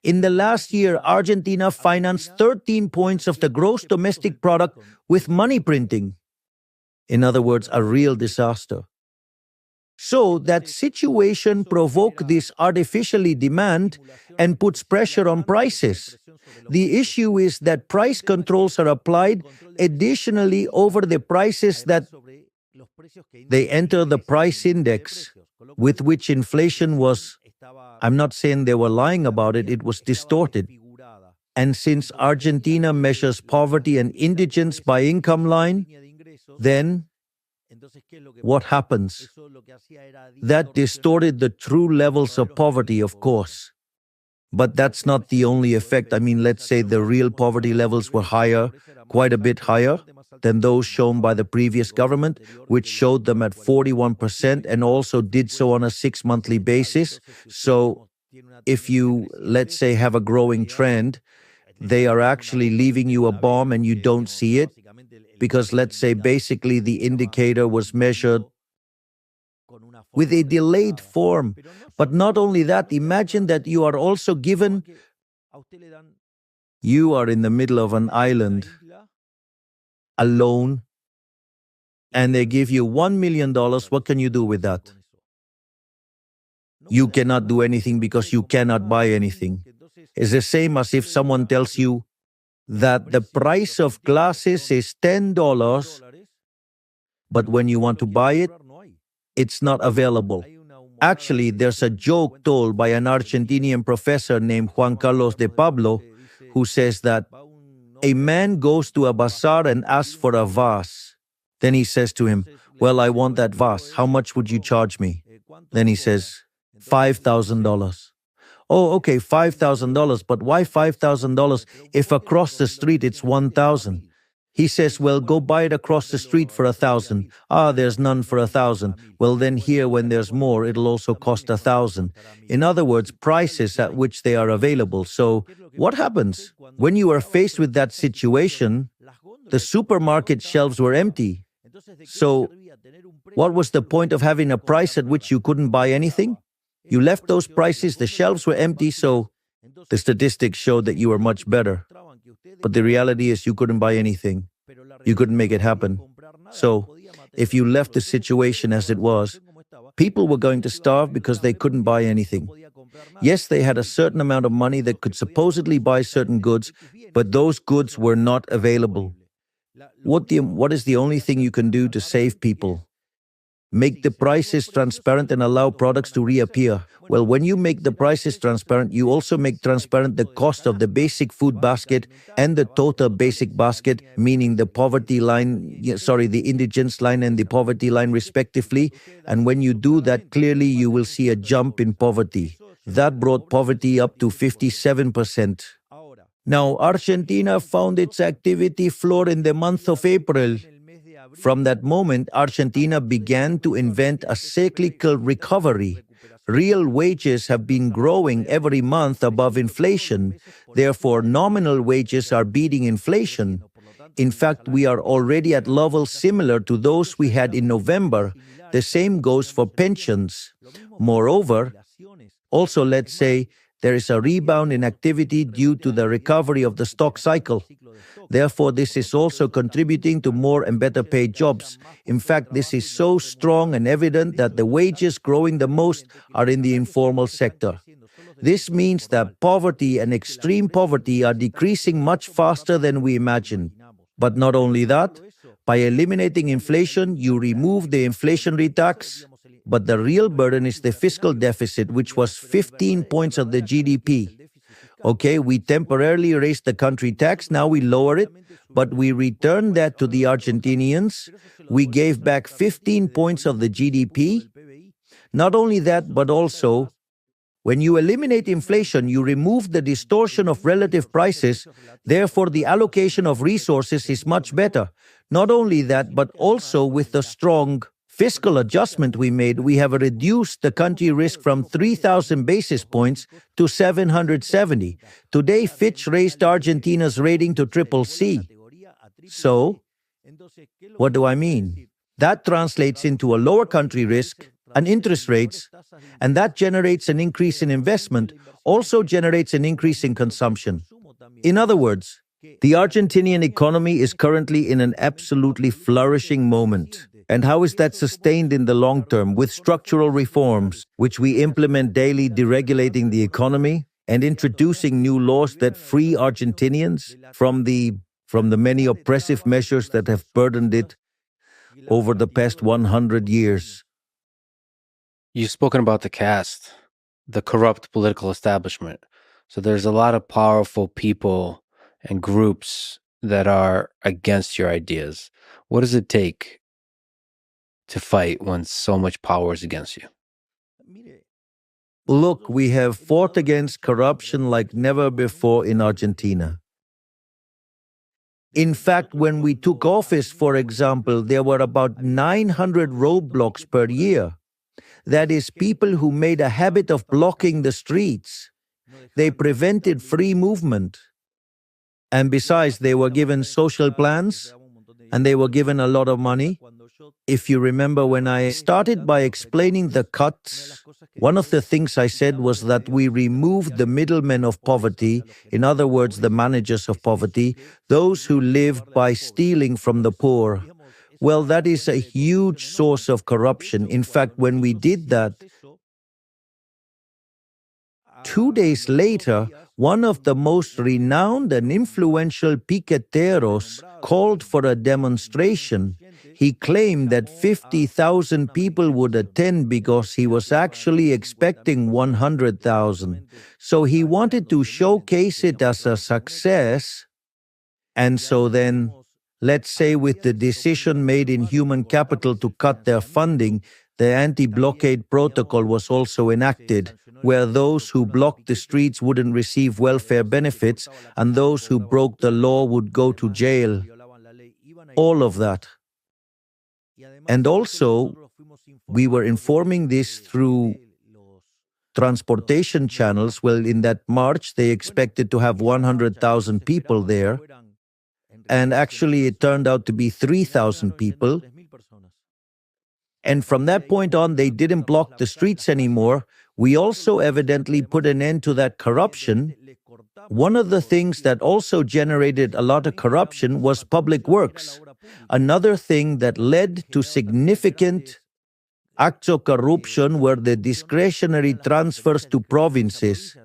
in the last year, Argentina financed 13 points of the gross domestic product with money printing. In other words, a real disaster. So that situation provoked this artificially demand and puts pressure on prices. The issue is that price controls are applied additionally over the prices that they enter the price index with which inflation was, I'm not saying they were lying about it, it was distorted. And since Argentina measures poverty and indigence by income line, then what happens? That distorted the true levels of poverty, of course. But that's not the only effect. I mean, let's say the real poverty levels were higher, quite a bit higher than those shown by the previous government, which showed them at 41% and also did so on a 6-monthly basis. So if you, let's say, have a growing trend, they are actually leaving you a bomb and you don't see it. Because let's say basically the indicator was measured with a delayed form. But not only that, imagine that you are also given, you are in the middle of an island, alone, and they give you $1 million. What can you do with that? You cannot do anything because you cannot buy anything. It's the same as if someone tells you that the price of glasses is $10, but when you want to buy it, it's not available. Actually, there's a joke told by an Argentinian professor named Juan Carlos de Pablo, who says that a man goes to a bazaar and asks for a vase. Then he says to him, "Well, I want that vase. How much would you charge me?" Then he says, $5,000. Oh, okay, $5,000, but why $5,000 if across the street it's 1,000? He says, "Well, go buy it across the street for 1,000. Ah, there's none for 1,000. Well, then here, when there's more, it'll also cost 1,000. In other words, prices at which they are available. So what happens? When you are faced with that situation, the supermarket shelves were empty. So what was the point of having a price at which you couldn't buy anything? You left those prices, the shelves were empty, so the statistics showed that you were much better. But the reality is you couldn't buy anything. You couldn't make it happen. So if you left the situation as it was, people were going to starve because they couldn't buy anything. Yes, they had a certain amount of money that could supposedly buy certain goods, but those goods were not available. What is the only thing you can do to save people? Make the prices transparent and allow products to reappear. Well, when you make the prices transparent, you also make transparent the cost of the basic food basket and the total basic basket, meaning the the indigence line and the poverty line respectively. And when you do that, clearly you will see a jump in poverty. That brought poverty up to 57%. Now, Argentina found its activity floor in the month of April. From that moment, Argentina began to invent a cyclical recovery. Real wages have been growing every month above inflation. Therefore, nominal wages are beating inflation. In fact, we are already at levels similar to those we had in November. The same goes for pensions. Moreover, also let's say there is a rebound in activity due to the recovery of the stock cycle. Therefore, this is also contributing to more and better paid jobs. In fact, this is so strong and evident that the wages growing the most are in the informal sector. This means that poverty and extreme poverty are decreasing much faster than we imagined. But not only that, by eliminating inflation, you remove the inflationary tax, but the real burden is the fiscal deficit, which was 15 points of the GDP. Okay, we temporarily raised the country tax, now we lower it, but we returned that to the Argentinians. We gave back 15 points of the GDP. Not only that, but also, when you eliminate inflation, you remove the distortion of relative prices. Therefore, the allocation of resources is much better. Not only that, but also with the strong fiscal adjustment we made, we have reduced the country risk from 3,000 basis points to 770. Today, Fitch raised Argentina's rating to CCC. So, what do I mean? That translates into a lower country risk and interest rates, and that generates an increase in investment, also generates an increase in consumption. In other words, the Argentinian economy is currently in an absolutely flourishing moment. And how is that sustained in the long term? With structural reforms, which we implement daily, deregulating the economy and introducing new laws that free Argentinians from the many oppressive measures that have burdened it over the past 100 years. You've spoken about the caste, the corrupt political establishment. So there's a lot of powerful people and groups that are against your ideas. What does it take to fight when so much power is against you? Look, we have fought against corruption like never before in Argentina. In fact, when we took office, for example, there were about 900 roadblocks per year. That is, people who made a habit of blocking the streets. They prevented free movement. And besides, they were given social plans, and they were given a lot of money. If you remember, when I started by explaining the cuts, one of the things I said was that we removed the middlemen of poverty, in other words, the managers of poverty, those who lived by stealing from the poor. Well, that is a huge source of corruption. In fact, when we did that, 2 days later, one of the most renowned and influential piqueteros called for a demonstration. He claimed that 50,000 people would attend because he was actually expecting 100,000. So he wanted to showcase it as a success. And so then, let's say with the decision made in human capital to cut their funding, the anti-blockade protocol was also enacted, where those who blocked the streets wouldn't receive welfare benefits and those who broke the law would go to jail. All of that. And also, we were informing this through transportation channels. Well, in that march, they expected to have 100,000 people there. And actually, it turned out to be 3,000 people. And from that point on, they didn't block the streets anymore. We also evidently put an end to that corruption. One of the things that also generated a lot of corruption was public works. Another thing that led to significant acts of corruption were the discretionary transfers to provinces.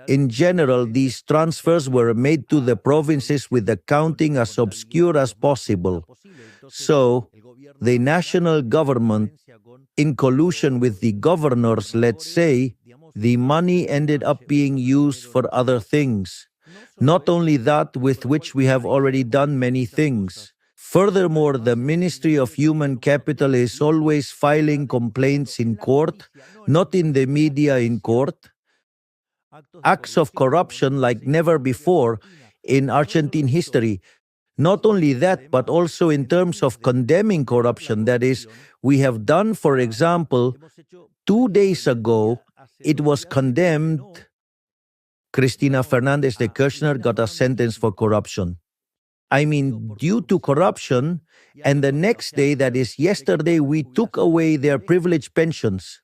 In general, these transfers were made to the provinces with accounting as obscure as possible. So, the national government, in collusion with the governors, let's say, the money ended up being used for other things. Not only that, with which we have already done many things. Furthermore, the Ministry of Human Capital is always filing complaints in court, not in the media, in court. Acts of corruption like never before in Argentine history. Not only that, but also in terms of condemning corruption. That is, we have done, for example, 2 days ago, it was condemned. Cristina Fernandez de Kirchner got a sentence for corruption. I mean, due to corruption, and the next day, that is yesterday, we took away their privileged pensions.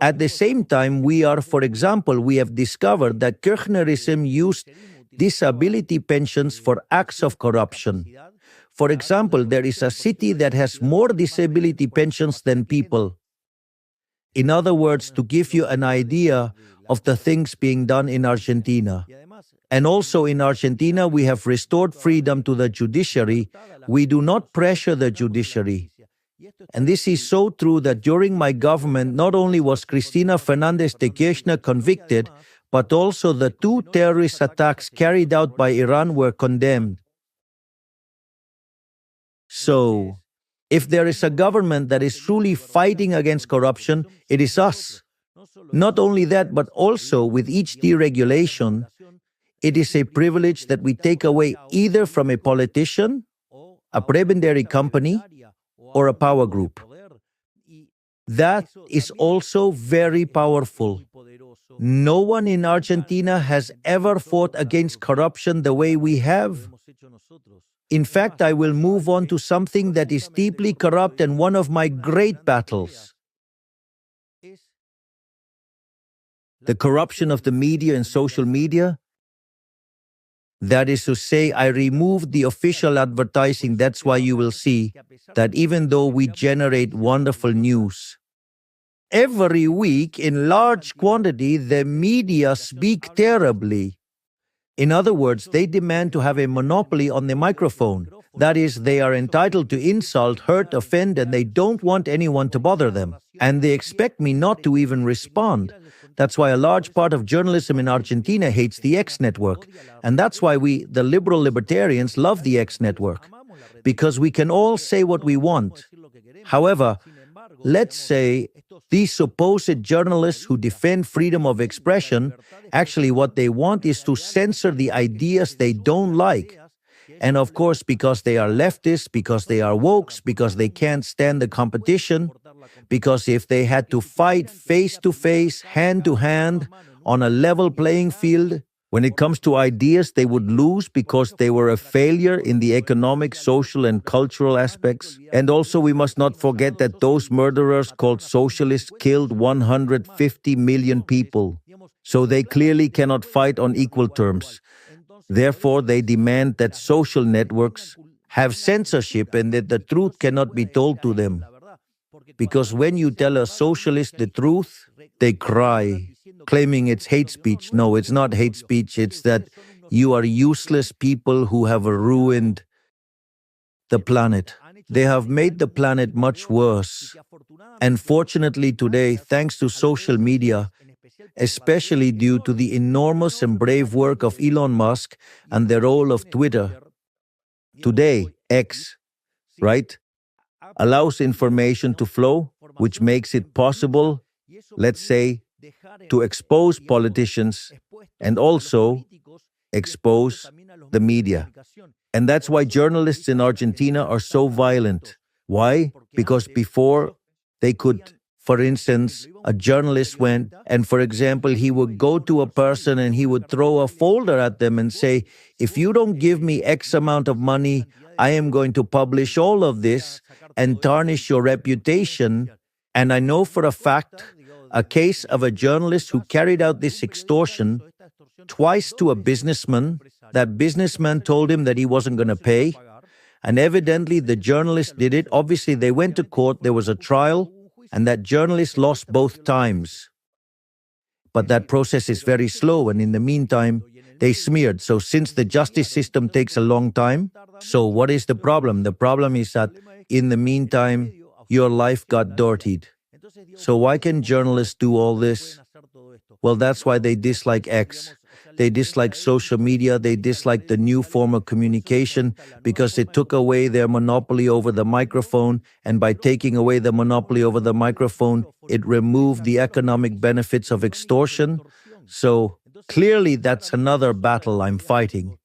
At the same time, we have discovered that Kirchnerism used disability pensions for acts of corruption. For example, there is a city that has more disability pensions than people. In other words, to give you an idea of the things being done in Argentina. And also in Argentina, we have restored freedom to the judiciary. We do not pressure the judiciary. And this is so true that during my government, not only was Cristina Fernandez de Kirchner convicted, but also the 2 terrorist attacks carried out by Iran were condemned. So, if there is a government that is truly fighting against corruption, it is us. Not only that, but also with each deregulation, it is a privilege that we take away either from a politician, a prebendary company, or a power group. That is also very powerful. No one in Argentina has ever fought against corruption the way we have. In fact, I will move on to something that is deeply corrupt and one of my great battles. The corruption of the media and social media. That is to say, I removed the official advertising. That's why you will see that even though we generate wonderful news, every week in large quantity, the media speak terribly. In other words, they demand to have a monopoly on the microphone. That is, they are entitled to insult, hurt, offend, and they don't want anyone to bother them. And they expect me not to even respond. That's why a large part of journalism in Argentina hates the X network. And that's why we, the liberal libertarians, love the X network. Because we can all say what we want. However, let's say these supposed journalists who defend freedom of expression, actually what they want is to censor the ideas they don't like. And of course, because they are leftists, because they are wokes, because they can't stand the competition, because if they had to fight face to face, hand to hand, on a level playing field, when it comes to ideas, they would lose because they were a failure in the economic, social, and cultural aspects. And also, we must not forget that those murderers called socialists killed 150 million people. So they clearly cannot fight on equal terms. Therefore, they demand that social networks have censorship and that the truth cannot be told to them. Because when you tell a socialist the truth, they cry, claiming it's hate speech. No, it's not hate speech. It's that you are useless people who have ruined the planet. They have made the planet much worse. And fortunately today, thanks to social media, especially due to the enormous and brave work of Elon Musk and the role of Twitter, today, X, right, allows information to flow, which makes it possible, let's say, to expose politicians and also expose the media. And that's why journalists in Argentina are so violent. Why? Because before they could, for instance, a journalist went and, for example, he would go to a person and he would throw a folder at them and say, if you don't give me X amount of money, I am going to publish all of this and tarnish your reputation. And I know for a fact a case of a journalist who carried out this extortion twice to a businessman. That businessman told him that he wasn't going to pay. And evidently the journalist did it. Obviously, they went to court, there was a trial, and that journalist lost both times. But that process is very slow, and in the meantime, they smeared. So since the justice system takes a long time, so what is the problem? The problem is that in the meantime, your life got dirtied. So why can journalists do all this? Well, that's why they dislike X. They dislike social media. They dislike the new form of communication because it took away their monopoly over the microphone. And by taking away the monopoly over the microphone, it removed the economic benefits of extortion. So clearly, that's another battle I'm fighting.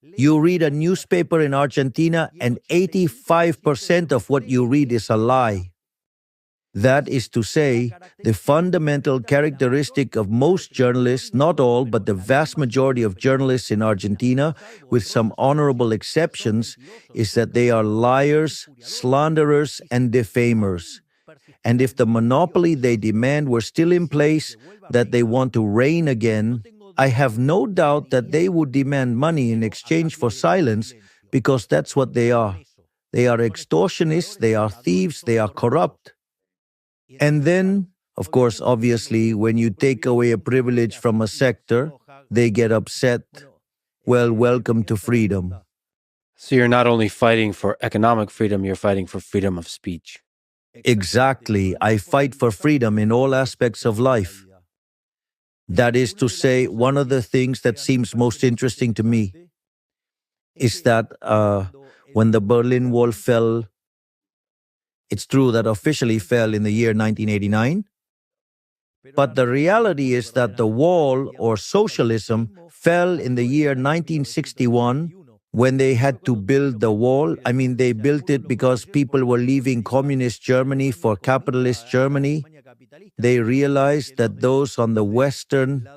You read a newspaper in Argentina, and 85% of what you read is a lie. That is to say, the fundamental characteristic of most journalists, not all, but the vast majority of journalists in Argentina, with some honorable exceptions, is that they are liars, slanderers, and defamers. And if the monopoly they demand were still in place, that they want to reign again, I have no doubt that they would demand money in exchange for silence, because that's what they are. They are extortionists, they are thieves, they are corrupt. And then, of course, obviously, when you take away a privilege from a sector, they get upset. Well, welcome to freedom. So you're not only fighting for economic freedom, you're fighting for freedom of speech. Exactly. I fight for freedom in all aspects of life. That is to say, one of the things that seems most interesting to me is that when the Berlin Wall fell, it's true that officially fell in the year 1989, but the reality is that the wall, or socialism, fell in the year 1961 when they had to build the wall. I mean, they built it because people were leaving communist Germany for capitalist Germany. They realized that those on the Western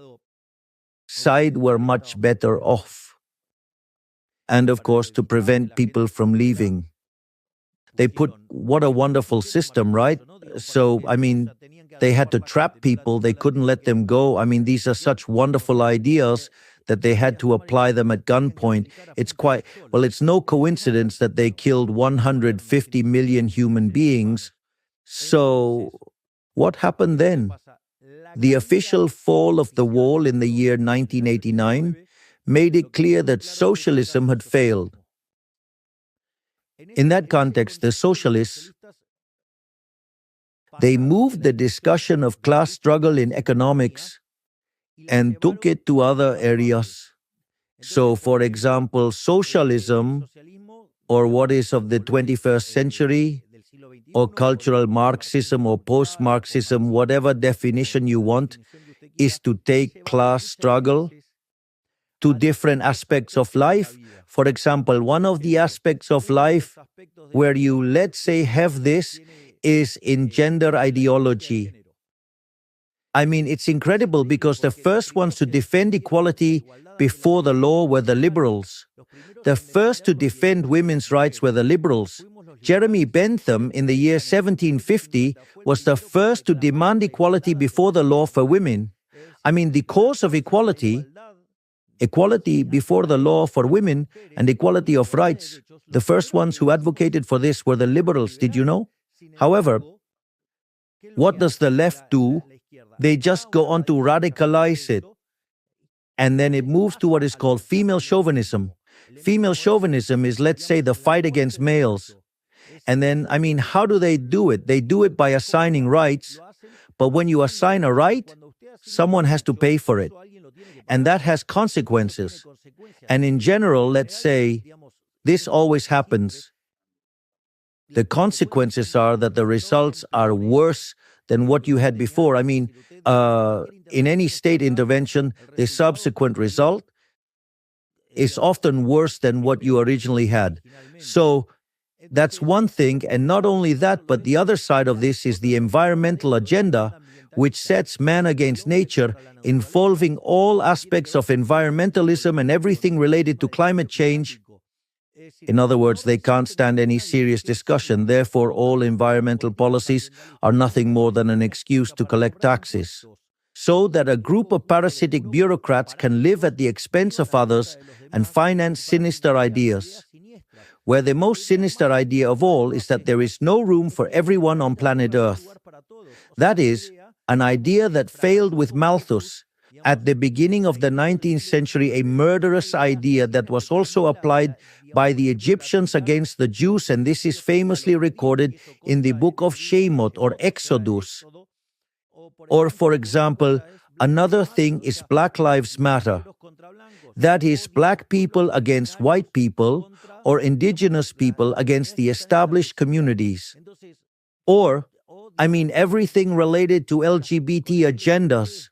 side were much better off. And of course, to prevent people from leaving. They put, what a wonderful system, right? So, I mean, they had to trap people. They couldn't let them go. I mean, these are such wonderful ideas that they had to apply them at gunpoint. It's no coincidence that they killed 150 million human beings. So, what happened then? The official fall of the wall in the year 1989 made it clear that socialism had failed. In that context, the socialists, They moved the discussion of class struggle in economics and took it to other areas. So, for example, socialism, or what is of the 21st century, or cultural Marxism or post-Marxism, whatever definition you want, is to take class struggle to different aspects of life. For example, one of the aspects of life where you, let's say, have this is in gender ideology. I mean, it's incredible because the first ones to defend equality before the law were the liberals. The first to defend women's rights were the liberals. Jeremy Bentham, in the year 1750, was the first to demand equality before the law for women. I mean, the cause of equality before the law for women, and equality of rights, the first ones who advocated for this were the liberals, did you know? However, what does the left do? They just go on to radicalize it. And then it moves to what is called female chauvinism. Female chauvinism is, let's say, the fight against males. And then, I mean, how do they do it? They do it by assigning rights. But when you assign a right, someone has to pay for it. And that has consequences. And in general, let's say, this always happens. The consequences are that the results are worse than what you had before. I mean, in any state intervention, the subsequent result is often worse than what you originally had. So that's one thing. And not only that, but the other side of this is the environmental agenda, which sets man against nature, involving all aspects of environmentalism and everything related to climate change. In other words, they can't stand any serious discussion. Therefore, all environmental policies are nothing more than an excuse to collect taxes, so that a group of parasitic bureaucrats can live at the expense of others and finance sinister ideas, where the most sinister idea of all is that there is no room for everyone on planet Earth. That is, an idea that failed with Malthus at the beginning of the 19th century, a murderous idea that was also applied by the Egyptians against the Jews, and this is famously recorded in the book of Shemot or Exodus. Or, for example, another thing is Black Lives Matter. That is, black people against white people, or indigenous people against the established communities. Or, I mean, everything related to LGBT agendas.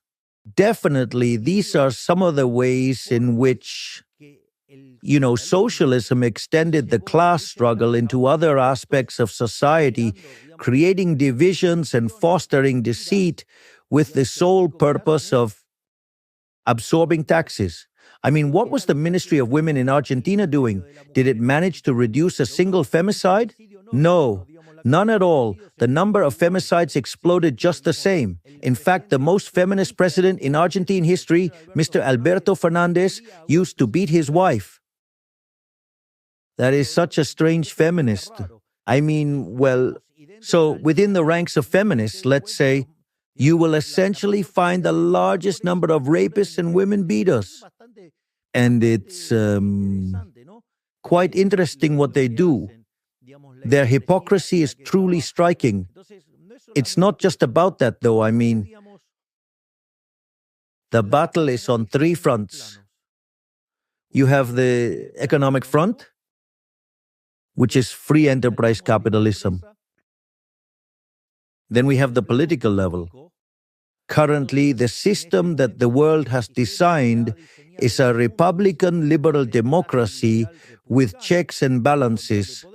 Definitely, these are some of the ways in which, socialism extended the class struggle into other aspects of society, creating divisions and fostering deceit with the sole purpose of absorbing taxes. I mean, what was the Ministry of Women in Argentina doing? Did it manage to reduce a single femicide? No, none at all. The number of femicides exploded just the same. In fact, the most feminist president in Argentine history, Mr. Alberto Fernandez, used to beat his wife. That is such a strange feminist. I mean, well, so within the ranks of feminists, let's say, you will essentially find the largest number of rapists and women beaters. And it's quite interesting what they do. Their hypocrisy is truly striking. It's not just about that, though. I mean, the battle is on three fronts. You have the economic front, which is free enterprise capitalism. Then we have the political level. Currently, the system that the world has designed is a Republican liberal democracy with checks and balances.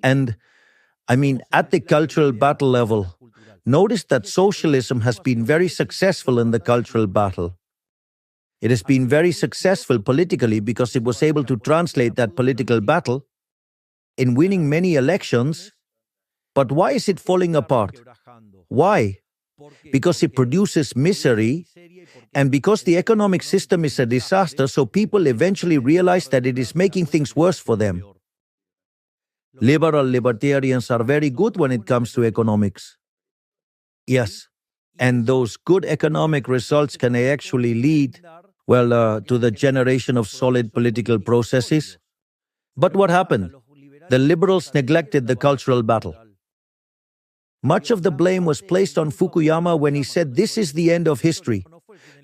And, I mean, at the cultural battle level, notice that socialism has been very successful in the cultural battle. It has been very successful politically because it was able to translate that political battle in winning many elections. But why is it falling apart? Why? Because it produces misery, and because the economic system is a disaster, so people eventually realize that it is making things worse for them. Liberal libertarians are very good when it comes to economics. Yes, and those good economic results can actually lead, to the generation of solid political processes. But what happened? The liberals neglected the cultural battle. Much of the blame was placed on Fukuyama when he said this is the end of history.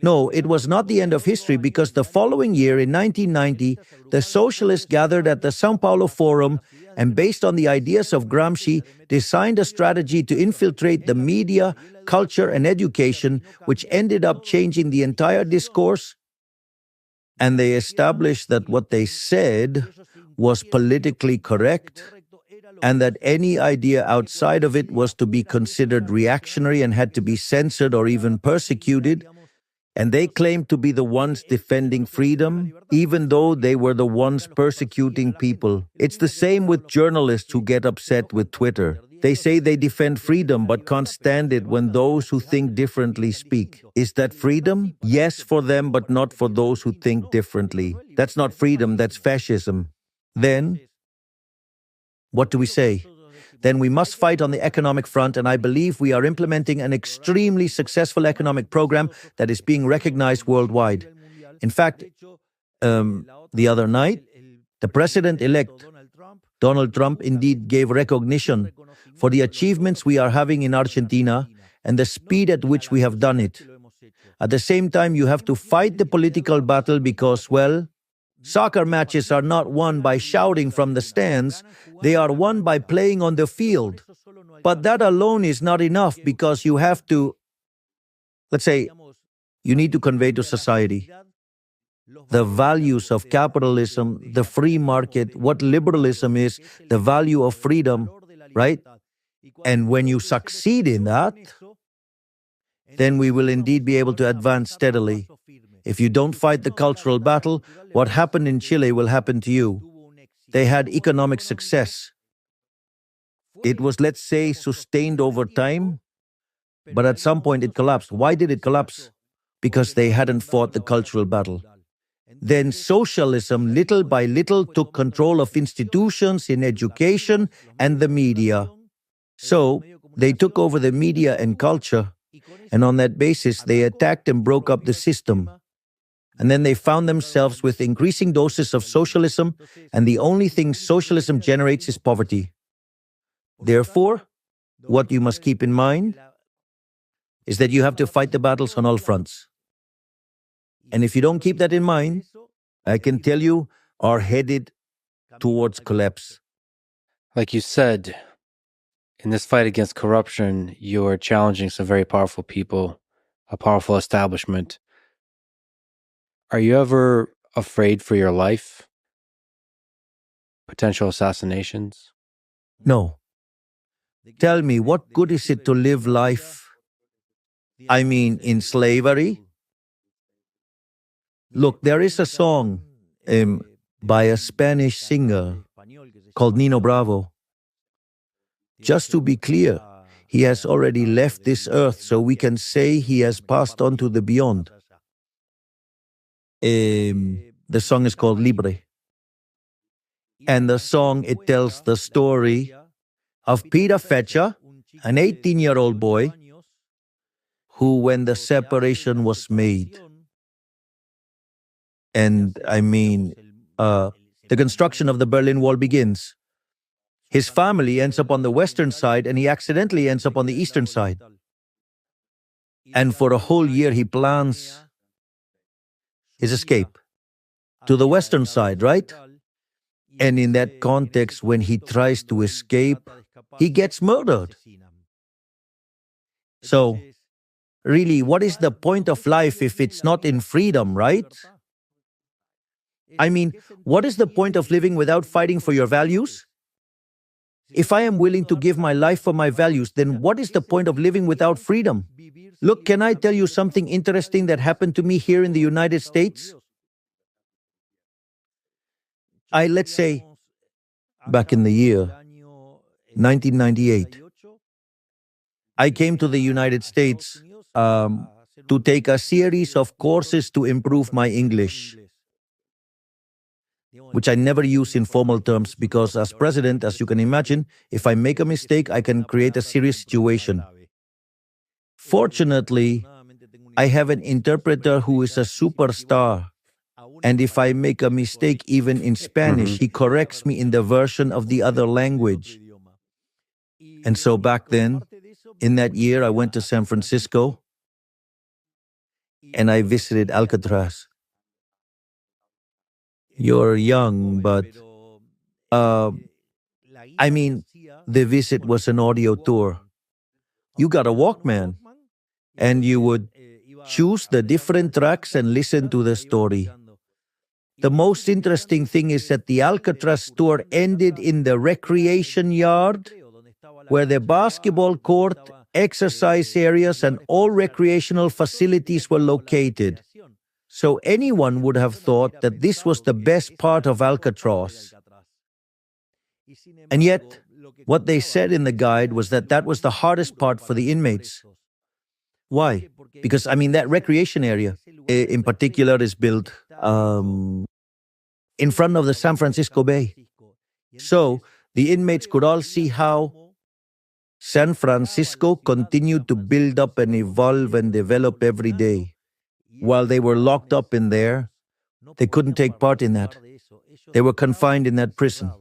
No, it was not the end of history because the following year, in 1990, the socialists gathered at the Sao Paulo Forum and, based on the ideas of Gramsci, designed a strategy to infiltrate the media, culture, and education, which ended up changing the entire discourse. And they established that what they said was politically correct, and that any idea outside of it was to be considered reactionary and had to be censored or even persecuted. And they claimed to be the ones defending freedom, even though they were the ones persecuting people. It's the same with journalists who get upset with Twitter. They say they defend freedom but can't stand it when those who think differently speak. Is that freedom? Yes, for them, but not for those who think differently. That's not freedom, that's fascism. Then, what do we say? Then we must fight on the economic front, and I believe we are implementing an extremely successful economic program that is being recognized worldwide. In fact, the other night, the president-elect, Donald Trump, indeed gave recognition for the achievements we are having in Argentina and the speed at which we have done it. At the same time, you have to fight the political battle because, well, soccer matches are not won by shouting from the stands, they are won by playing on the field. But that alone is not enough because you have to, let's say, you need to convey to society the values of capitalism, the free market, what liberalism is, the value of freedom, right? And when you succeed in that, then we will indeed be able to advance steadily. If you don't fight the cultural battle, what happened in Chile will happen to you. They had economic success. It was, let's say, sustained over time, but at some point it collapsed. Why did it collapse? Because they hadn't fought the cultural battle. Then socialism, little by little, took control of institutions in education and the media. So they took over the media and culture, and on that basis they attacked and broke up the system. And then they found themselves with increasing doses of socialism, and the only thing socialism generates is poverty. Therefore, what you must keep in mind is that you have to fight the battles on all fronts. And if you don't keep that in mind, I can tell you, are headed towards collapse. Like you said, in this fight against corruption, you are challenging some very powerful people, a powerful establishment. Are you ever afraid for your life? Potential assassinations? No. Tell me, what good is it to live life, I mean, in slavery? Look, there is a song by a Spanish singer called Nino Bravo. Just to be clear, he has already left this earth, so we can say he has passed on to the beyond. The song is called Libre. And the song, it tells the story of Peter Fetcher, an 18-year-old boy, who, when the separation was made, and I mean, the construction of the Berlin Wall begins. His family ends up on the western side, and he accidentally ends up on the eastern side. And for a whole year, he plans his escape to the western side, right? And in that context, when he tries to escape, he gets murdered. So, really, what is the point of life if it's not in freedom, right? I mean, what is the point of living without fighting for your values? If I am willing to give my life for my values, then what is the point of living without freedom? Look, can I tell you something interesting that happened to me here in the United States? Let's say, back in the year 1998, I came to the United States to take a series of courses to improve my English, which I never use in formal terms because as president, as you can imagine, if I make a mistake, I can create a serious situation. Fortunately, I have an interpreter who is a superstar. And if I make a mistake even in Spanish, he corrects me in the version of the other language. And so back then, In that year, I went to San Francisco and I visited Alcatraz. You're young, but uh, I mean, the visit was an audio tour. You got a Walkman, and you would choose the different tracks and listen to the story. The most interesting thing is that the Alcatraz tour ended in the recreation yard, where the basketball court, exercise areas, and all recreational facilities were located. So anyone would have thought that this was the best part of Alcatraz. And yet, what they said in the guide was that that was the hardest part for the inmates. Why? Because, that recreation area in particular is built in front of the San Francisco Bay. So the inmates could all see how San Francisco continued to build up and evolve and develop every day. While they were locked up in there, they couldn't take part in that. They were confined in that prison.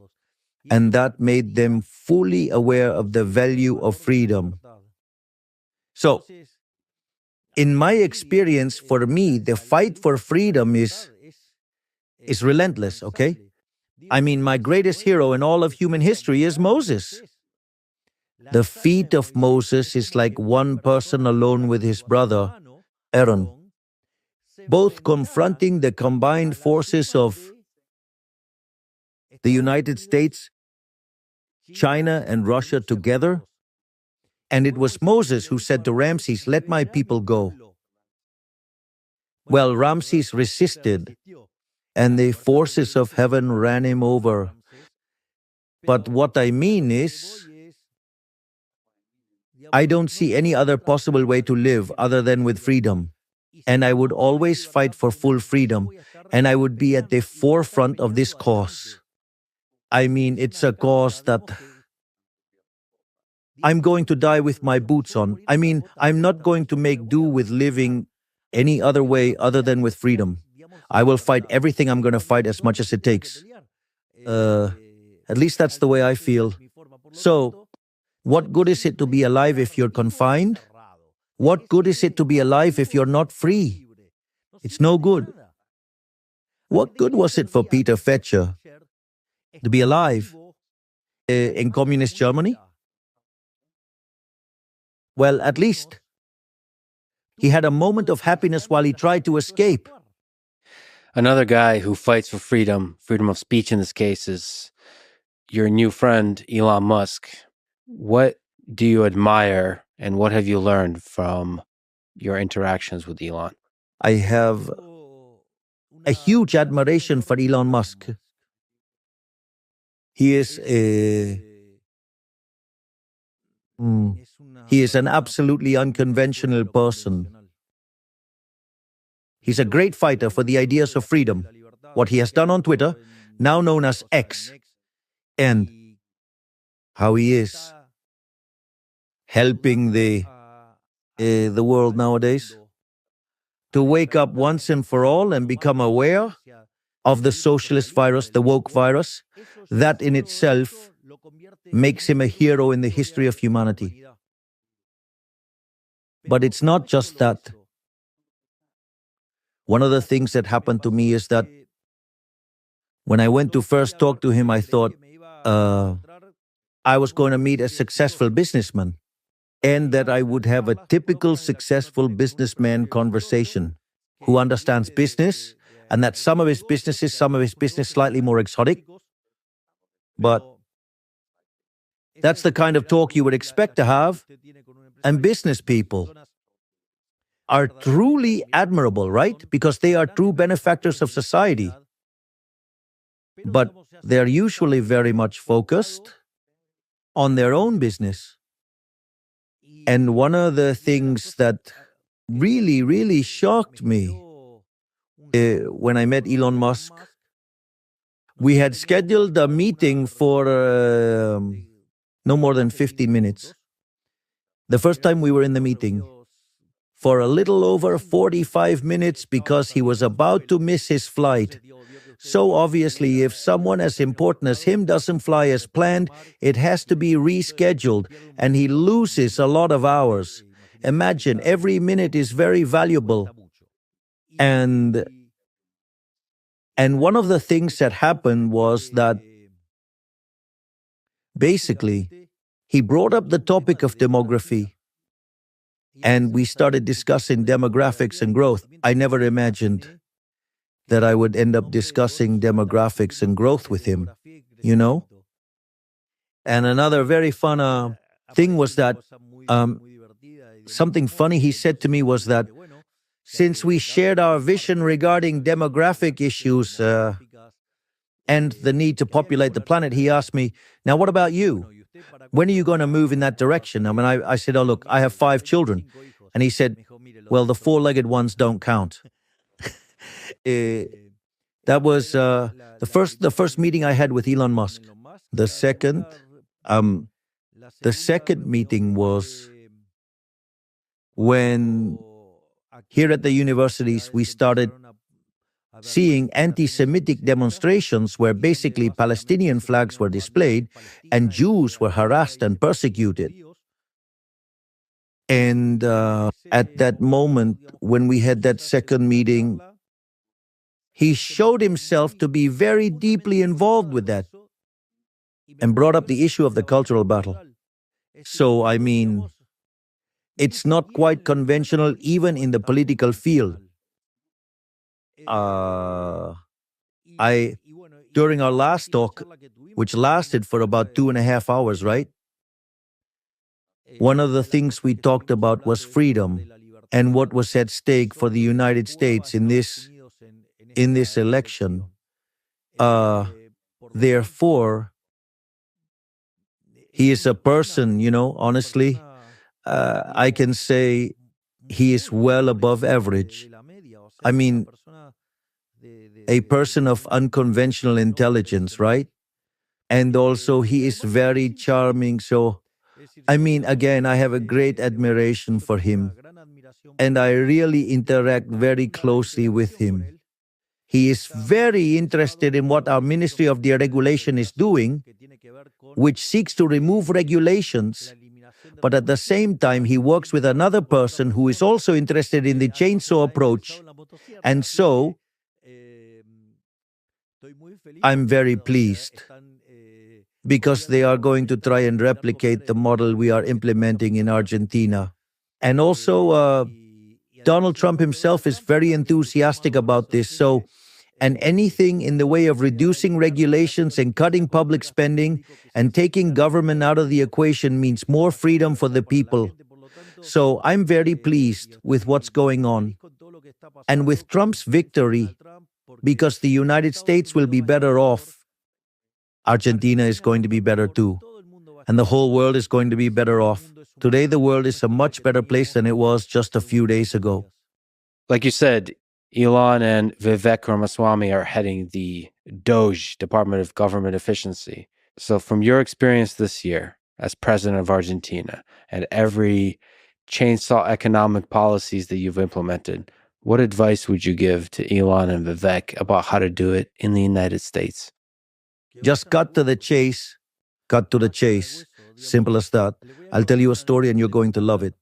And that made them fully aware of the value of freedom. So, in my experience, for me, the fight for freedom is relentless, okay? My greatest hero in all of human history is Moses. The feat of Moses is like one person alone with his brother, Aaron, both confronting the combined forces of the United States, China, and Russia together. And it was Moses who said to Ramses, "Let my people go." Well, Ramses resisted, and the forces of heaven ran him over. But what I mean is, I don't see any other possible way to live other than with freedom. And I would always fight for full freedom, and I would be at the forefront of this cause. It's a cause that I'm going to die with my boots on. I'm not going to make do with living any other way other than with freedom. I will fight everything I'm going to fight as much as it takes. At least that's the way I feel. So, what good is it to be alive if you're confined? What good is it to be alive if you're not free? It's no good. What good was it for Peter Fetcher to be alive in communist Germany? Well, at least he had a moment of happiness while he tried to escape. Another guy who fights for freedom of speech in this case, is your new friend, Elon Musk. What do you admire and what have you learned from your interactions with Elon? I have a huge admiration for Elon Musk. He is an absolutely unconventional person. He's a great fighter for the ideas of freedom. What he has done on Twitter, now known as X, and how he is helping the world nowadays to wake up once and for all and become aware of the socialist virus, the woke virus. That in itself makes him a hero in the history of humanity. But it's not just that. One of the things that happened to me is that when I went to first talk to him, I thought I was going to meet a successful businessman and that I would have a typical successful businessman conversation who understands business, and that some of his business slightly more exotic. But that's the kind of talk you would expect to have. And business people are truly admirable, right? Because they are true benefactors of society. But they're usually very much focused on their own business. And one of the things that really, really shocked me when I met Elon Musk, we had scheduled a meeting for no more than 15 minutes. The first time we were in the meeting, for a little over 45 minutes because he was about to miss his flight. So obviously, if someone as important as him doesn't fly as planned, it has to be rescheduled, and he loses a lot of hours. Imagine, every minute is very valuable. And one of the things that happened was that basically he brought up the topic of demography, and we started discussing demographics and growth. I never imagined that I would end up discussing demographics and growth with him, you know? And another very fun thing was that something funny he said to me was that since we shared our vision regarding demographic issues and the need to populate the planet, he asked me, now what about you? When are you going to move in that direction? I mean, I said, oh, look, I have 5 children. And he said, well, the 4-legged ones don't count. That was the first meeting I had with Elon Musk. The second meeting was when here at the universities we started seeing anti-Semitic demonstrations where basically Palestinian flags were displayed and Jews were harassed and persecuted. And at that moment, when we had that second meeting, he showed himself to be very deeply involved with that and brought up the issue of the cultural battle. So, I mean, it's not quite conventional even in the political field. During our last talk, which lasted for about 2.5 hours, right? One of the things we talked about was freedom and what was at stake for the United States in this election. Therefore, he is a person, honestly, I can say he is well above average. I mean, a person of unconventional intelligence, right? And also he is very charming. So, I mean, again, I have a great admiration for him. And I really interact very closely with him. He is very interested in what our Ministry of Deregulation is doing, which seeks to remove regulations. But at the same time, he works with another person who is also interested in the chainsaw approach. And so, I'm very pleased because they are going to try and replicate the model we are implementing in Argentina. And also, Donald Trump himself is very enthusiastic about this. So, and anything in the way of reducing regulations and cutting public spending and taking government out of the equation means more freedom for the people. So I'm very pleased with what's going on. And with Trump's victory, because the United States will be better off, Argentina is going to be better too. And the whole world is going to be better off. Today, the world is a much better place than it was just a few days ago. Like you said, Elon and Vivek Ramaswamy are heading the DOGE, Department of Government Efficiency. So from your experience this year as president of Argentina and every chainsaw economic policies that you've implemented, what advice would you give to Elon and Vivek about how to do it in the United States? Just cut to the chase. Cut to the chase. Simple as that. I'll tell you a story and you're going to love it.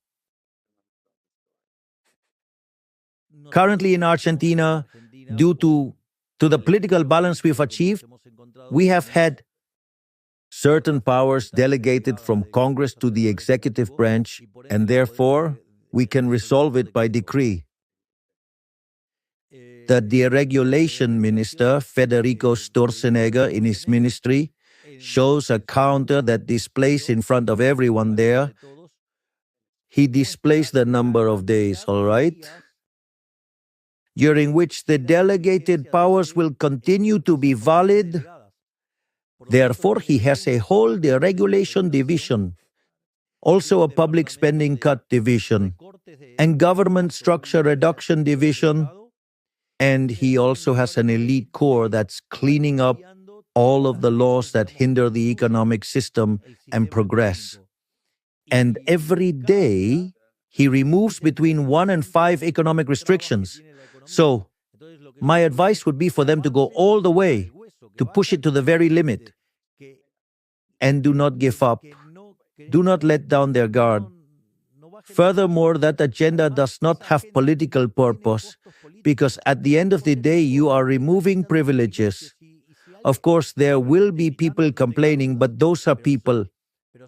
Currently in Argentina, due to the political balance we've achieved, we have had certain powers delegated from Congress to the executive branch, and therefore we can resolve it by decree. The deregulation minister, Federico Sturzenegger, in his ministry, shows a counter that displays in front of everyone there. He displays the number of days, all right? During which the delegated powers will continue to be valid. Therefore, he has a whole deregulation division, also a public spending cut division, and government structure reduction division, and he also has an elite corps that's cleaning up all of the laws that hinder the economic system and progress. And every day, he removes between 1 and 5 economic restrictions. So, My advice would be for them to go all the way, to push it to the very limit, and do not give up. Do not let down their guard. Furthermore, that agenda does not have political purpose, because at the end of the day, you are removing privileges. Of course, there will be people complaining, but those are people.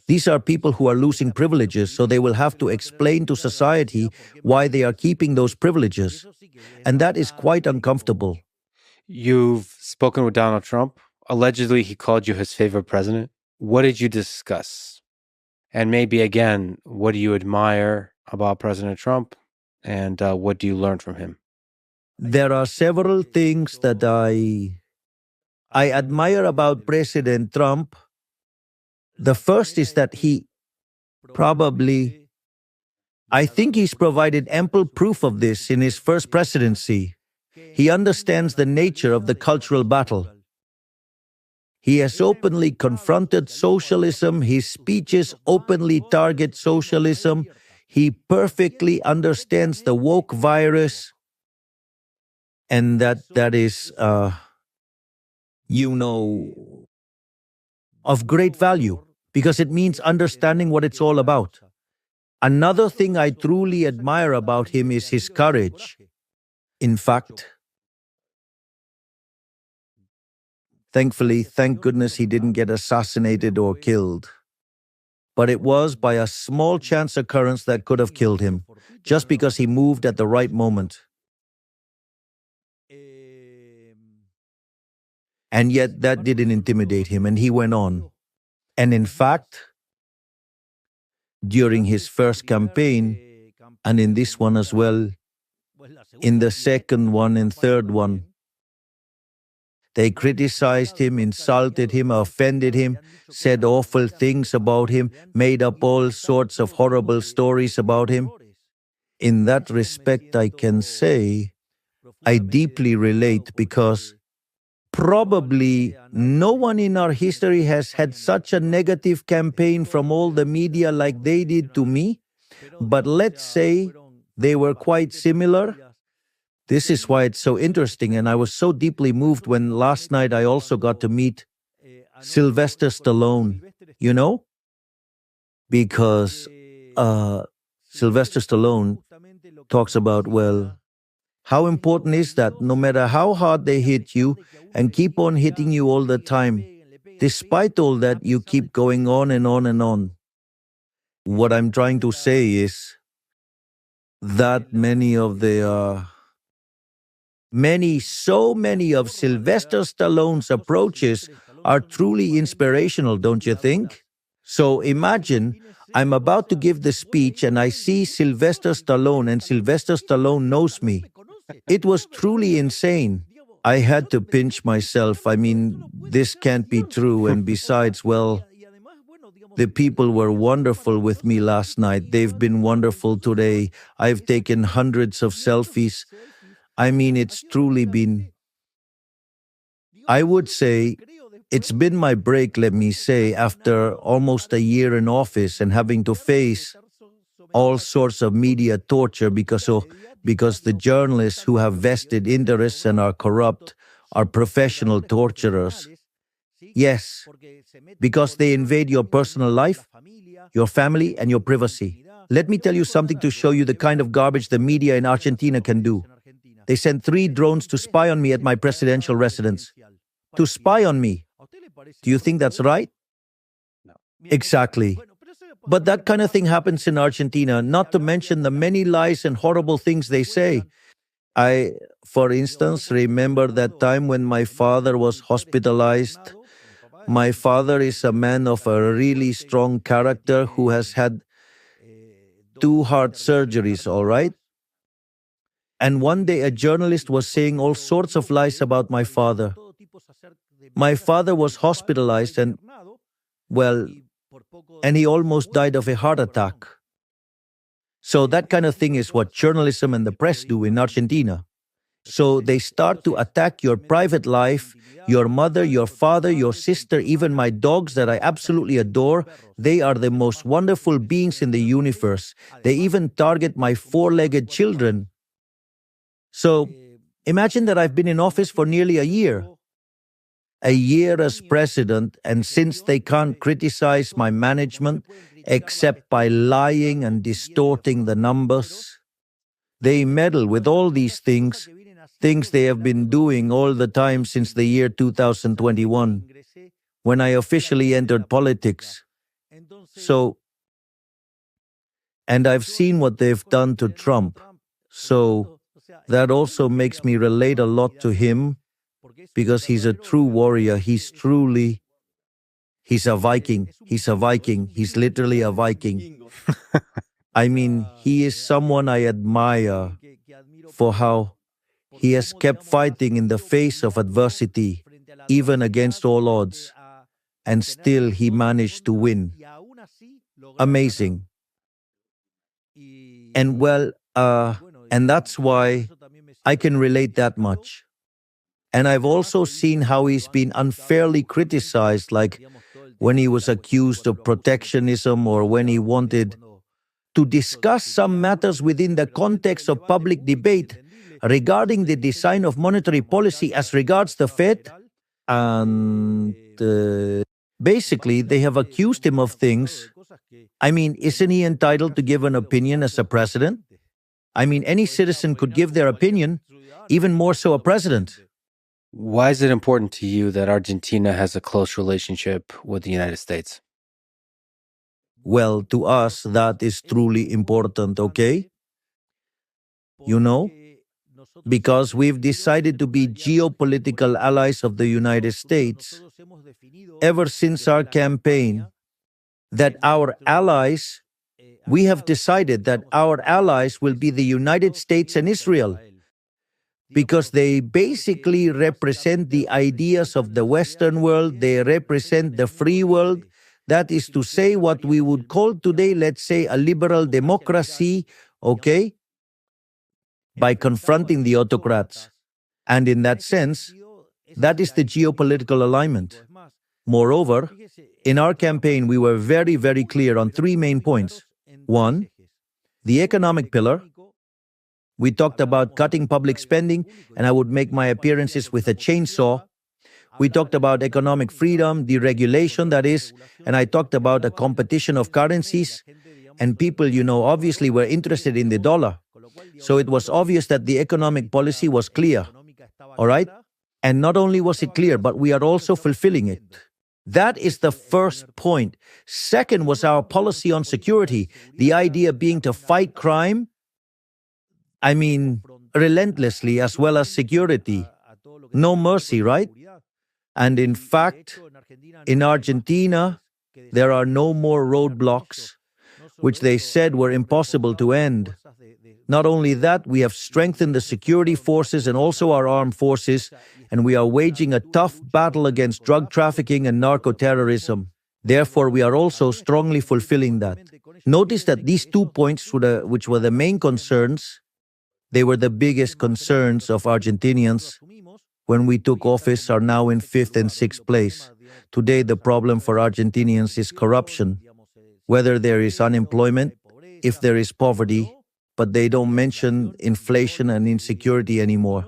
These are people who are losing privileges, so they will have to explain to society why they are keeping those privileges. And that is quite uncomfortable. You've spoken with Donald Trump. Allegedly, he called you his favorite president. What did you discuss? And maybe again, what do you admire about President Trump? And what do you learn from him? There are several things that I admire about President Trump. The first is that I think he's provided ample proof of this in his first presidency. He understands the nature of the cultural battle. He has openly confronted socialism. His speeches openly target socialism. He perfectly understands the woke virus. And that is, of great value, because it means understanding what it's all about. Another thing I truly admire about him is his courage. In fact, thankfully, thank goodness he didn't get assassinated or killed. But it was by a small chance occurrence that could have killed him, just because he moved at the right moment. And yet that didn't intimidate him, and he went on. And in fact, during his first campaign, and in this one as well, in the second one and third one, they criticized him, insulted him, offended him, said awful things about him, made up all sorts of horrible stories about him. In that respect, I can say I deeply relate, because probably no one in our history has had such a negative campaign from all the media like they did to me. But let's say they were quite similar. This is why it's so interesting, and I was so deeply moved when last night I also got to meet Sylvester Stallone, because Sylvester Stallone talks about, well, how important is that no matter how hard they hit you and keep on hitting you all the time, despite all that, you keep going on and on and on. What I'm trying to say is that so many of Sylvester Stallone's approaches are truly inspirational, don't you think? So imagine I'm about to give the speech and I see Sylvester Stallone, and Sylvester Stallone knows me. It was truly insane. I had to pinch myself. I mean, this can't be true. And besides, well, the people were wonderful with me last night. They've been wonderful today. I've taken hundreds of selfies. I mean, it's truly been, I would say, it's been my break, let me say, after almost a year in office and having to face all sorts of media torture because the journalists who have vested interests and are corrupt are professional torturers. Yes, because they invade your personal life, your family, and your privacy. Let me tell you something to show you the kind of garbage the media in Argentina can do. They sent 3 drones to spy on me at my presidential residence. To spy on me. Do you think that's right? No. Exactly. But that kind of thing happens in Argentina, not to mention the many lies and horrible things they say. I, for instance, remember that time when my father was hospitalized. My father is a man of a really strong character who has had 2 heart surgeries, all right? And one day a journalist was saying all sorts of lies about my father. My father was hospitalized and he almost died of a heart attack. So that kind of thing is what journalism and the press do in Argentina. So they start to attack your private life, your mother, your father, your sister, even my dogs that I absolutely adore. They are the most wonderful beings in the universe. They even target my 4-legged children. So Imagine that I've been in office for nearly a year as president, and since they can't criticize my management except by lying and distorting the numbers, they meddle with all these things they have been doing all the time since the year 2021, when I officially entered politics. So, and I've seen what they've done to Trump. So, that also makes me relate a lot to him because he's a true warrior. He's a Viking. He's a Viking. He's literally a Viking. I mean, he is someone I admire for how he has kept fighting in the face of adversity, even against all odds, and still he managed to win. Amazing. And and that's why I can relate that much. And I've also seen how he's been unfairly criticized, like when he was accused of protectionism or when he wanted to discuss some matters within the context of public debate regarding the design of monetary policy as regards the Fed. And basically, they have accused him of things. I mean, isn't he entitled to give an opinion as a president? I mean, any citizen could give their opinion, even more so a president. Why is it important to you that Argentina has a close relationship with the United States? Well, to us, that is truly important, okay? You know, because we've decided to be geopolitical allies of the United States ever since our campaign, that our allies, we have decided that our allies will be the United States and Israel, because they basically represent the ideas of the Western world, they represent the free world. That is to say, what we would call today, let's say, a liberal democracy, okay, by confronting the autocrats. And in that sense, that is the geopolitical alignment. Moreover, in our campaign, we were very, very clear on three main points. One, the economic pillar. We talked about cutting public spending, and I would make my appearances with a chainsaw. We talked about economic freedom, deregulation, that is, and I talked about a competition of currencies. And people, obviously were interested in the dollar. So it was obvious that the economic policy was clear. All right? And not only was it clear, but we are also fulfilling it. That is the first point. Second was our policy on security, the idea being to fight crime, relentlessly, as well as security. No mercy, right? And in fact, in Argentina, there are no more roadblocks, which they said were impossible to end. Not only that, we have strengthened the security forces and also our armed forces, and we are waging a tough battle against drug trafficking and narco-terrorism. Therefore, we are also strongly fulfilling that. Notice that these 2 points, which were the main concerns, they were the biggest concerns of Argentinians when we took office, are now in 5th and 6th place. Today, the problem for Argentinians is corruption, whether there is unemployment, if there is poverty, but they don't mention inflation and insecurity anymore.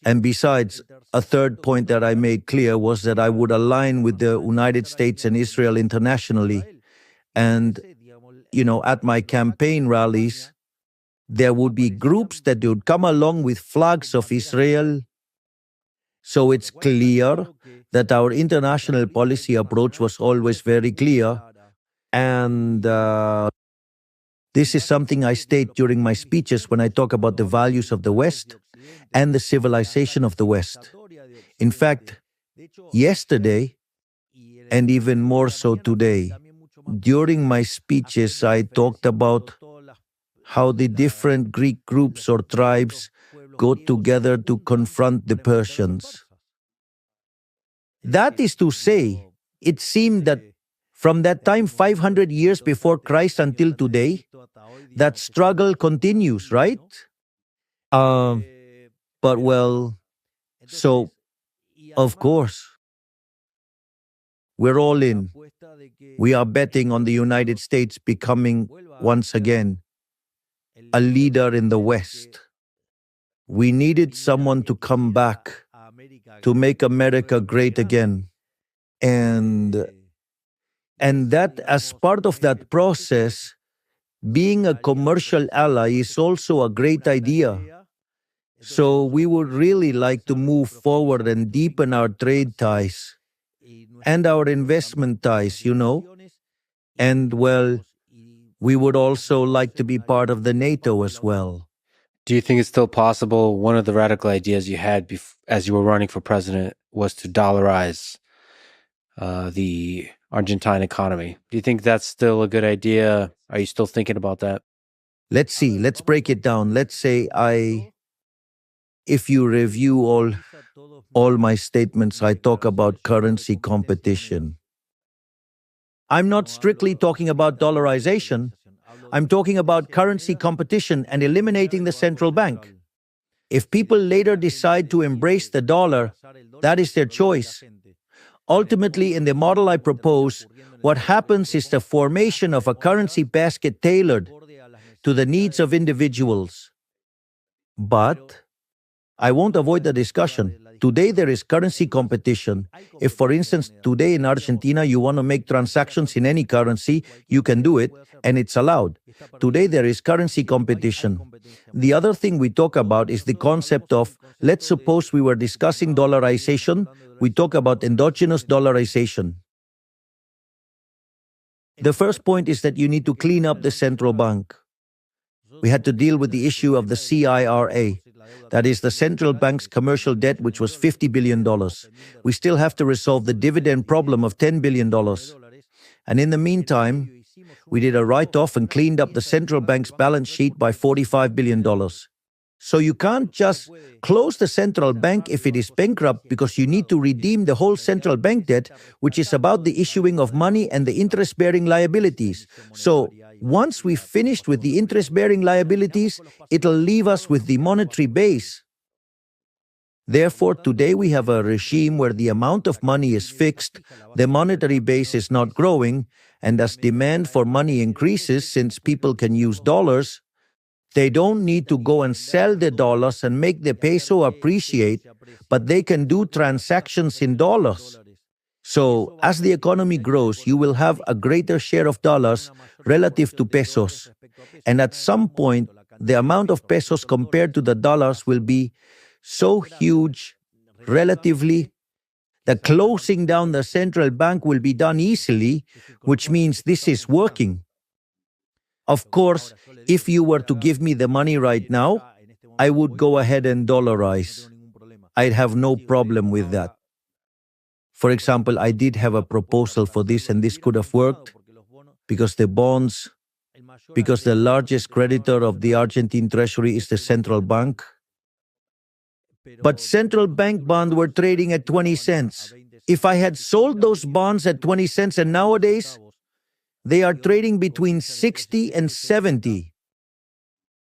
And besides, a third point that I made clear was that I would align with the United States and Israel internationally. And, at my campaign rallies, there would be groups that would come along with flags of Israel. So it's clear that our international policy approach was always very clear. And this is something I state during my speeches when I talk about the values of the West and the civilization of the West. In fact, yesterday, and even more so today, during my speeches, I talked about how the different Greek groups or tribes got together to confront the Persians. That is to say, it seemed that from that time 500 years before Christ until today, that struggle continues, right? So, of course, we're all in. We are betting on the United States becoming, once again, a leader in the West. We needed someone to come back, to make America great again. And that as part of that process, being a commercial ally is also a great idea. So we would really like to move forward and deepen our trade ties and our investment ties, And well, we would also like to be part of the NATO as well. Do you think it's still possible? One of the radical ideas you had as you were running for president was to dollarize the Argentine economy. Do you think that's still a good idea? Are you still thinking about that? Let's see. Let's break it down. Let's say if you review all my statements, I talk about currency competition. I'm not strictly talking about dollarization. I'm talking about currency competition and eliminating the central bank. If people later decide to embrace the dollar, that is their choice. Ultimately, in the model I propose, what happens is the formation of a currency basket tailored to the needs of individuals. But I won't avoid the discussion. Today, there is currency competition. If, for instance, today in Argentina, you want to make transactions in any currency, you can do it, and it's allowed. Today, there is currency competition. The other thing we talk about is the concept of, let's suppose we were discussing dollarization, we talk about endogenous dollarization. The first point is that you need to clean up the central bank. We had to deal with the issue of the CIRA. That is the central bank's commercial debt, which was $50 billion. We still have to resolve the dividend problem of $10 billion. And in the meantime, we did a write-off and cleaned up the central bank's balance sheet by $45 billion. So you can't just close the central bank if it is bankrupt, because you need to redeem the whole central bank debt, which is about the issuing of money and the interest-bearing liabilities. So once we've finished with the interest-bearing liabilities, it'll leave us with the monetary base. Therefore, today we have a regime where the amount of money is fixed, the monetary base is not growing, and as demand for money increases, since people can use dollars, they don't need to go and sell the dollars and make the peso appreciate, but they can do transactions in dollars. So, as the economy grows, you will have a greater share of dollars relative to pesos. And at some point, the amount of pesos compared to the dollars will be so huge, relatively, that closing down the central bank will be done easily, which means this is working. Of course, if you were to give me the money right now, I would go ahead and dollarize. I'd have no problem with that. For example, I did have a proposal for this, and this could have worked because the largest creditor of the Argentine treasury is the central bank. But central bank bonds were trading at 20 cents. If I had sold those bonds at 20 cents, and nowadays, they are trading between 60 and 70,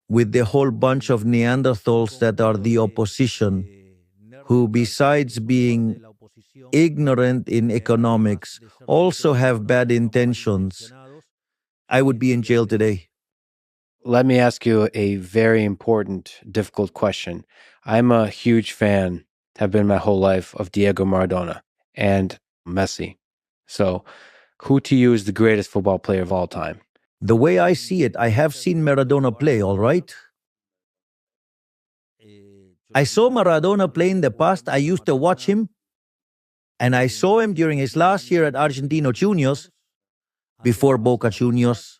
with the whole bunch of Neanderthals that are the opposition, who besides being ignorant in economics, also have bad intentions. I would be in jail today. Let me ask you a very important, difficult question. I'm a huge fan, have been my whole life, of Diego Maradona and Messi. So, who to you is the greatest football player of all time? The way I see it, I have seen Maradona play, all right? I saw Maradona play in the past. I used to watch him. And I saw him during his last year at Argentino Juniors, before Boca Juniors,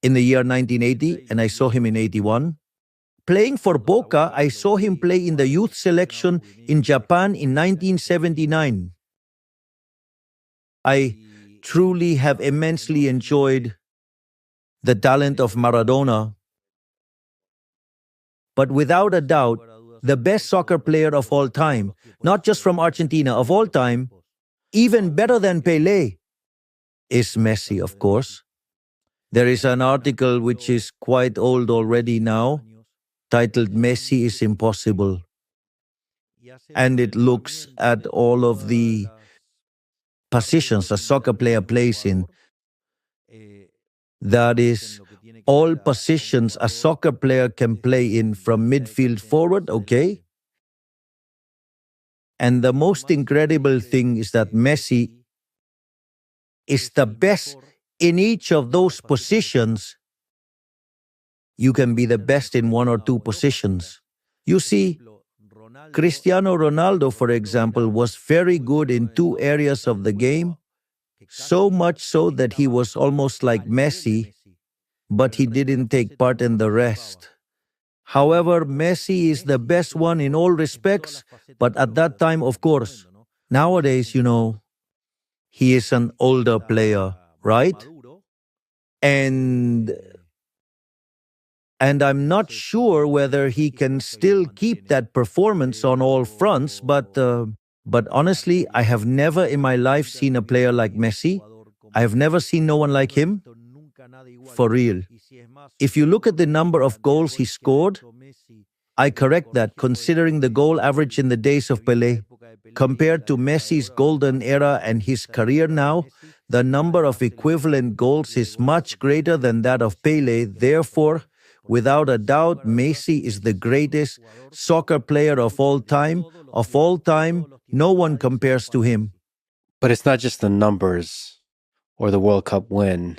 in the year 1980, and I saw him in 81. Playing for Boca, I saw him play in the youth selection in Japan in 1979. I truly have immensely enjoyed the talent of Maradona. But without a doubt, the best soccer player of all time, not just from Argentina, of all time, even better than Pelé, is Messi, of course. There is an article which is quite old already now, titled "Messi is Impossible." And it looks at all of the positions a soccer player plays in. That is, all positions a soccer player can play in from midfield forward, okay? And the most incredible thing is that Messi is the best in each of those positions. You can be the best in one or two positions. You see, Cristiano Ronaldo, for example, was very good in two areas of the game, so much so that he was almost like Messi, but he didn't take part in the rest. However, Messi is the best one in all respects, but at that time, of course. Nowadays, he is an older player, right? And I'm not sure whether he can still keep that performance on all fronts, but honestly, I have never in my life seen a player like Messi. I have never seen no one like him. For real. If you look at the number of goals he scored, I correct that considering the goal average in the days of Pelé. Compared to Messi's golden era and his career now, the number of equivalent goals is much greater than that of Pelé. Therefore, without a doubt, Messi is the greatest soccer player of all time. Of all time, no one compares to him. But it's not just the numbers or the World Cup win.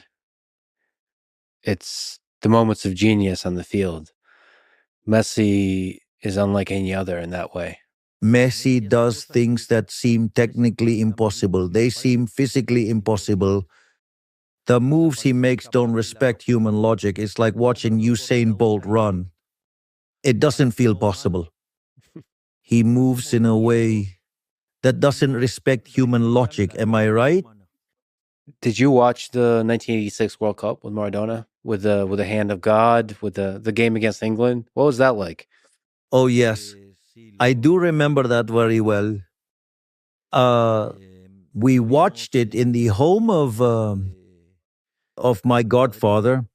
It's the moments of genius on the field. Messi is unlike any other in that way. Messi does things that seem technically impossible. They seem physically impossible. The moves he makes don't respect human logic. It's like watching Usain Bolt run. It doesn't feel possible. He moves in a way that doesn't respect human logic. Am I right? Did you watch the 1986 World Cup with Maradona, with the hand of God, with the game against England? What was that like? Oh, yes. I do remember that very well. We watched it in the home of my godfather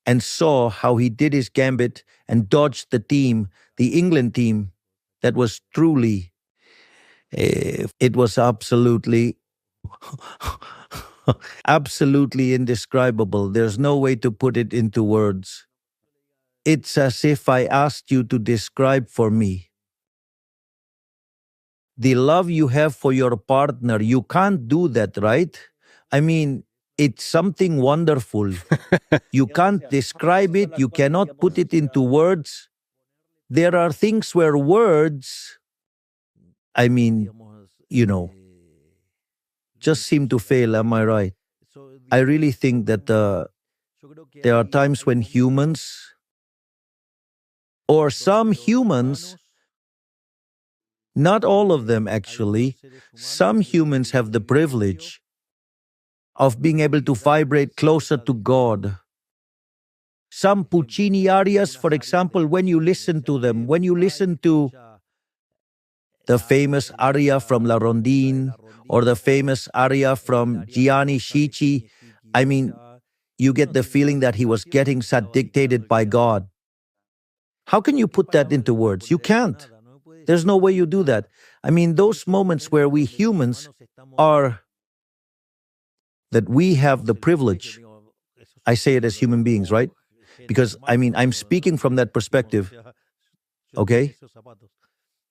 and saw how he did his gambit and dodged the team, the England team, that was truly, it was absolutely, absolutely indescribable. There's no way to put it into words. It's as if I asked you to describe for me the love you have for your partner. You can't do that, right? I mean, it's something wonderful. You can't describe it. You cannot put it into words. There are things where words, I mean, just seem to fail. Am I right? I really think that there are times when humans, or some humans, not all of them actually, some humans have the privilege of being able to vibrate closer to God. Some Puccini arias, for example, when you listen to them, when you listen to the famous aria from La Rondine or the famous aria from Gianni Schicchi, I mean, you get the feeling that he was getting that dictated by God. How can you put that into words? You can't. There's no way you do that. I mean, those moments where we humans are, that we have the privilege. I say it as human beings, right? Because, I mean, I'm speaking from that perspective, okay?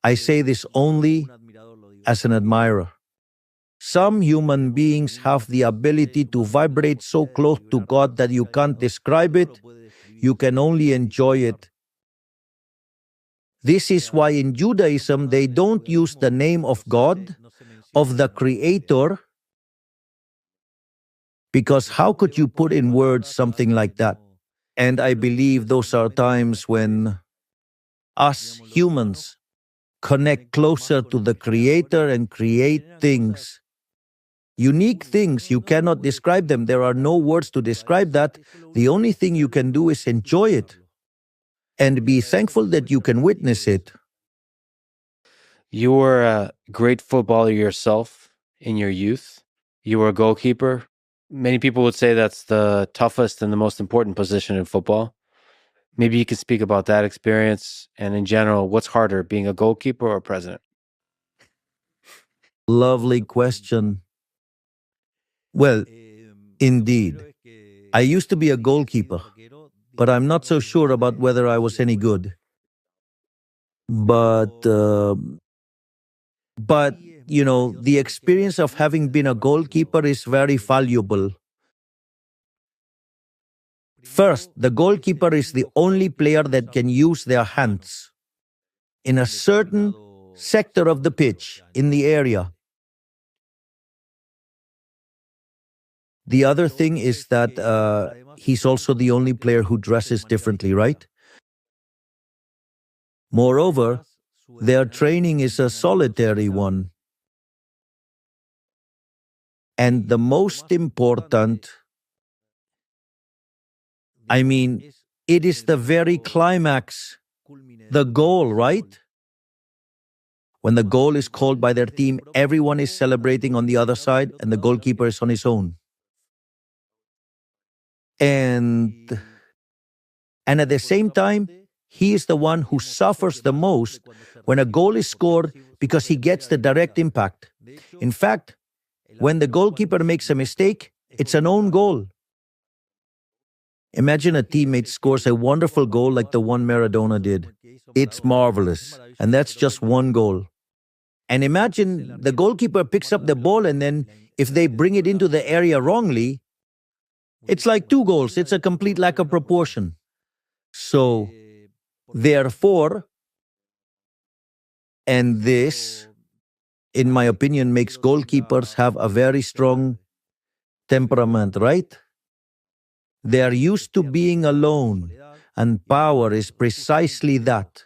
I say this only as an admirer. Some human beings have the ability to vibrate so close to God that you can't describe it, you can only enjoy it. This is why in Judaism they don't use the name of God, of the Creator, because how could you put in words something like that? And I believe those are times when us humans connect closer to the Creator and create things, unique things. You cannot describe them. There are no words to describe that. The only thing you can do is enjoy it and be thankful that you can witness it. You were a great footballer yourself in your youth. You were a goalkeeper. Many people would say that's the toughest and the most important position in football. Maybe you could speak about that experience and in general, what's harder, being a goalkeeper or president? Lovely question. Well, indeed, I used to be a goalkeeper. but I'm not so sure about whether I was any good. But, uh, but the experience of having been a goalkeeper is very valuable. First, the goalkeeper is the only player that can use their hands in a certain sector of the pitch, in the area. The other thing is that he's also the only player who dresses differently, right? Moreover, their training is a solitary one. And the most important, it is the very climax, the goal, right? When the goal is called by their team, everyone is celebrating on the other side and the goalkeeper is on his own. And at the same time, he is the one who suffers the most when a goal is scored because he gets the direct impact. In fact, when the goalkeeper makes a mistake, it's an own goal. Imagine a teammate scores a wonderful goal like the one Maradona did. It's marvelous. And that's just one goal. And imagine the goalkeeper picks up the ball and then if they bring it into the area wrongly, it's like two goals. It's a complete lack of proportion. So, therefore, and this, in my opinion, makes goalkeepers have a very strong temperament, right? They are used to being alone, and power is precisely that.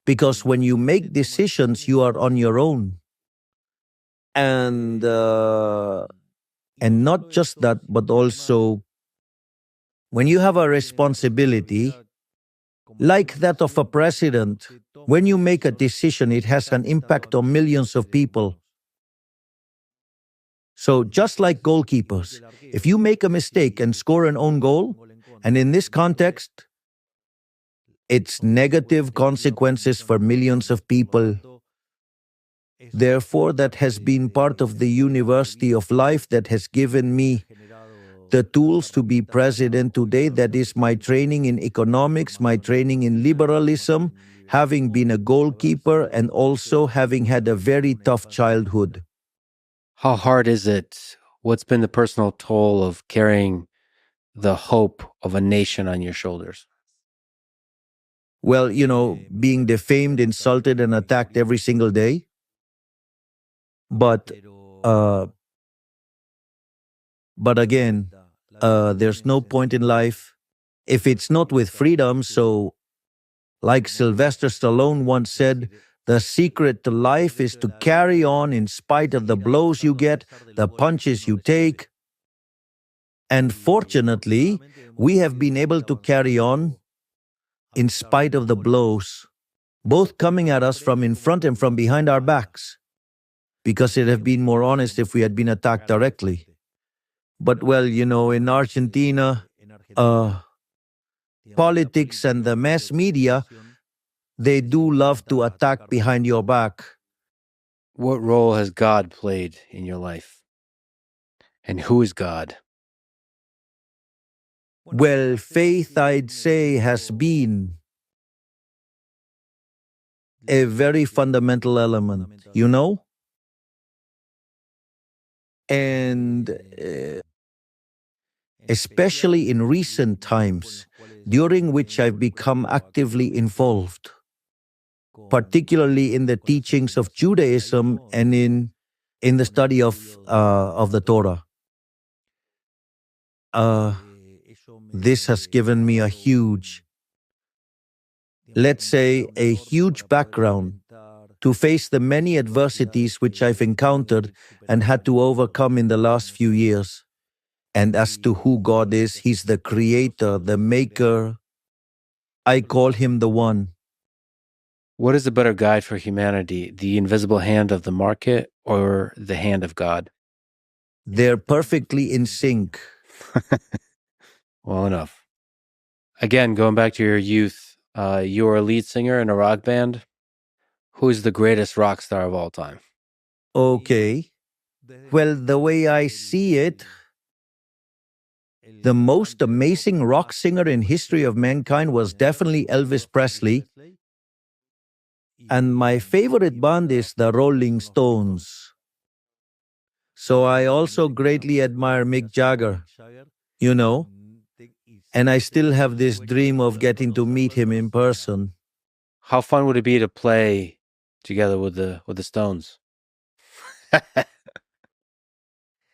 Because when you make decisions, you are on your own. And not just that, but also when you have a responsibility, like that of a president, when you make a decision, it has an impact on millions of people. So just like goalkeepers, if you make a mistake and score an own goal, and in this context, it's negative consequences for millions of people. Therefore, that has been part of the university of life that has given me the tools to be president today. That is my training in economics, my training in liberalism, having been a goalkeeper, and also having had a very tough childhood. How hard is it? What's been the personal toll of carrying the hope of a nation on your shoulders? Well, being defamed, insulted, and attacked every single day. But again, there's no point in life if it's not with freedom. So, like Sylvester Stallone once said, the secret to life is to carry on in spite of the blows you get, the punches you take. And fortunately, we have been able to carry on in spite of the blows, both coming at us from in front and from behind our backs, because it'd have been more honest if we had been attacked directly. But well, in Argentina, politics and the mass media, they do love to attack behind your back. What role has God played in your life? And who is God? Well, faith, I'd say, has been a very fundamental element, And especially in recent times, during which I've become actively involved, particularly in the teachings of Judaism and in the study of the Torah. This has given me a huge, let's say, a huge background to face the many adversities which I've encountered and had to overcome in the last few years. And as to who God is, He's the creator, the maker. I call Him the One. What is a better guide for humanity, the invisible hand of the market or the hand of God? They're perfectly in sync. Well enough. Again, going back to your youth, you were a lead singer in a rock band. Who is the greatest rock star of all time? Okay. Well, the way I see it, The most amazing rock singer in history of mankind was definitely Elvis Presley, and my favorite band is the Rolling Stones. So I also greatly admire Mick Jagger, you know, and I still have this dream of getting to meet him in person. How fun would it be to play together with the Stones?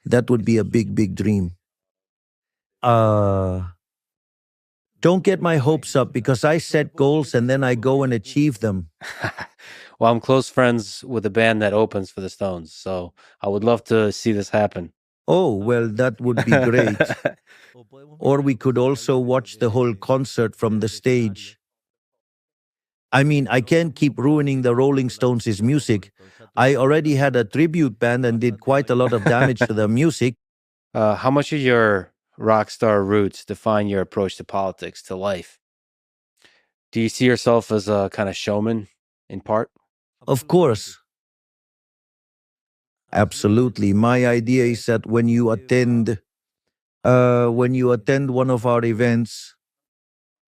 That would be a big, big dream. Don't get my hopes up because I set goals and then I go and achieve them. Well, I'm close friends with the band that opens for the Stones, so I would love to see this happen. Oh, well, that would be great. Or we could also watch the whole concert from the stage. I mean, I can't keep ruining the Rolling Stones' music. I already had a tribute band and did quite a lot of damage to the music. How much of your rock star roots define your approach to politics, to life? Do you see yourself as a kind of showman in part? Of course. Absolutely. My idea is that when you attend one of our events,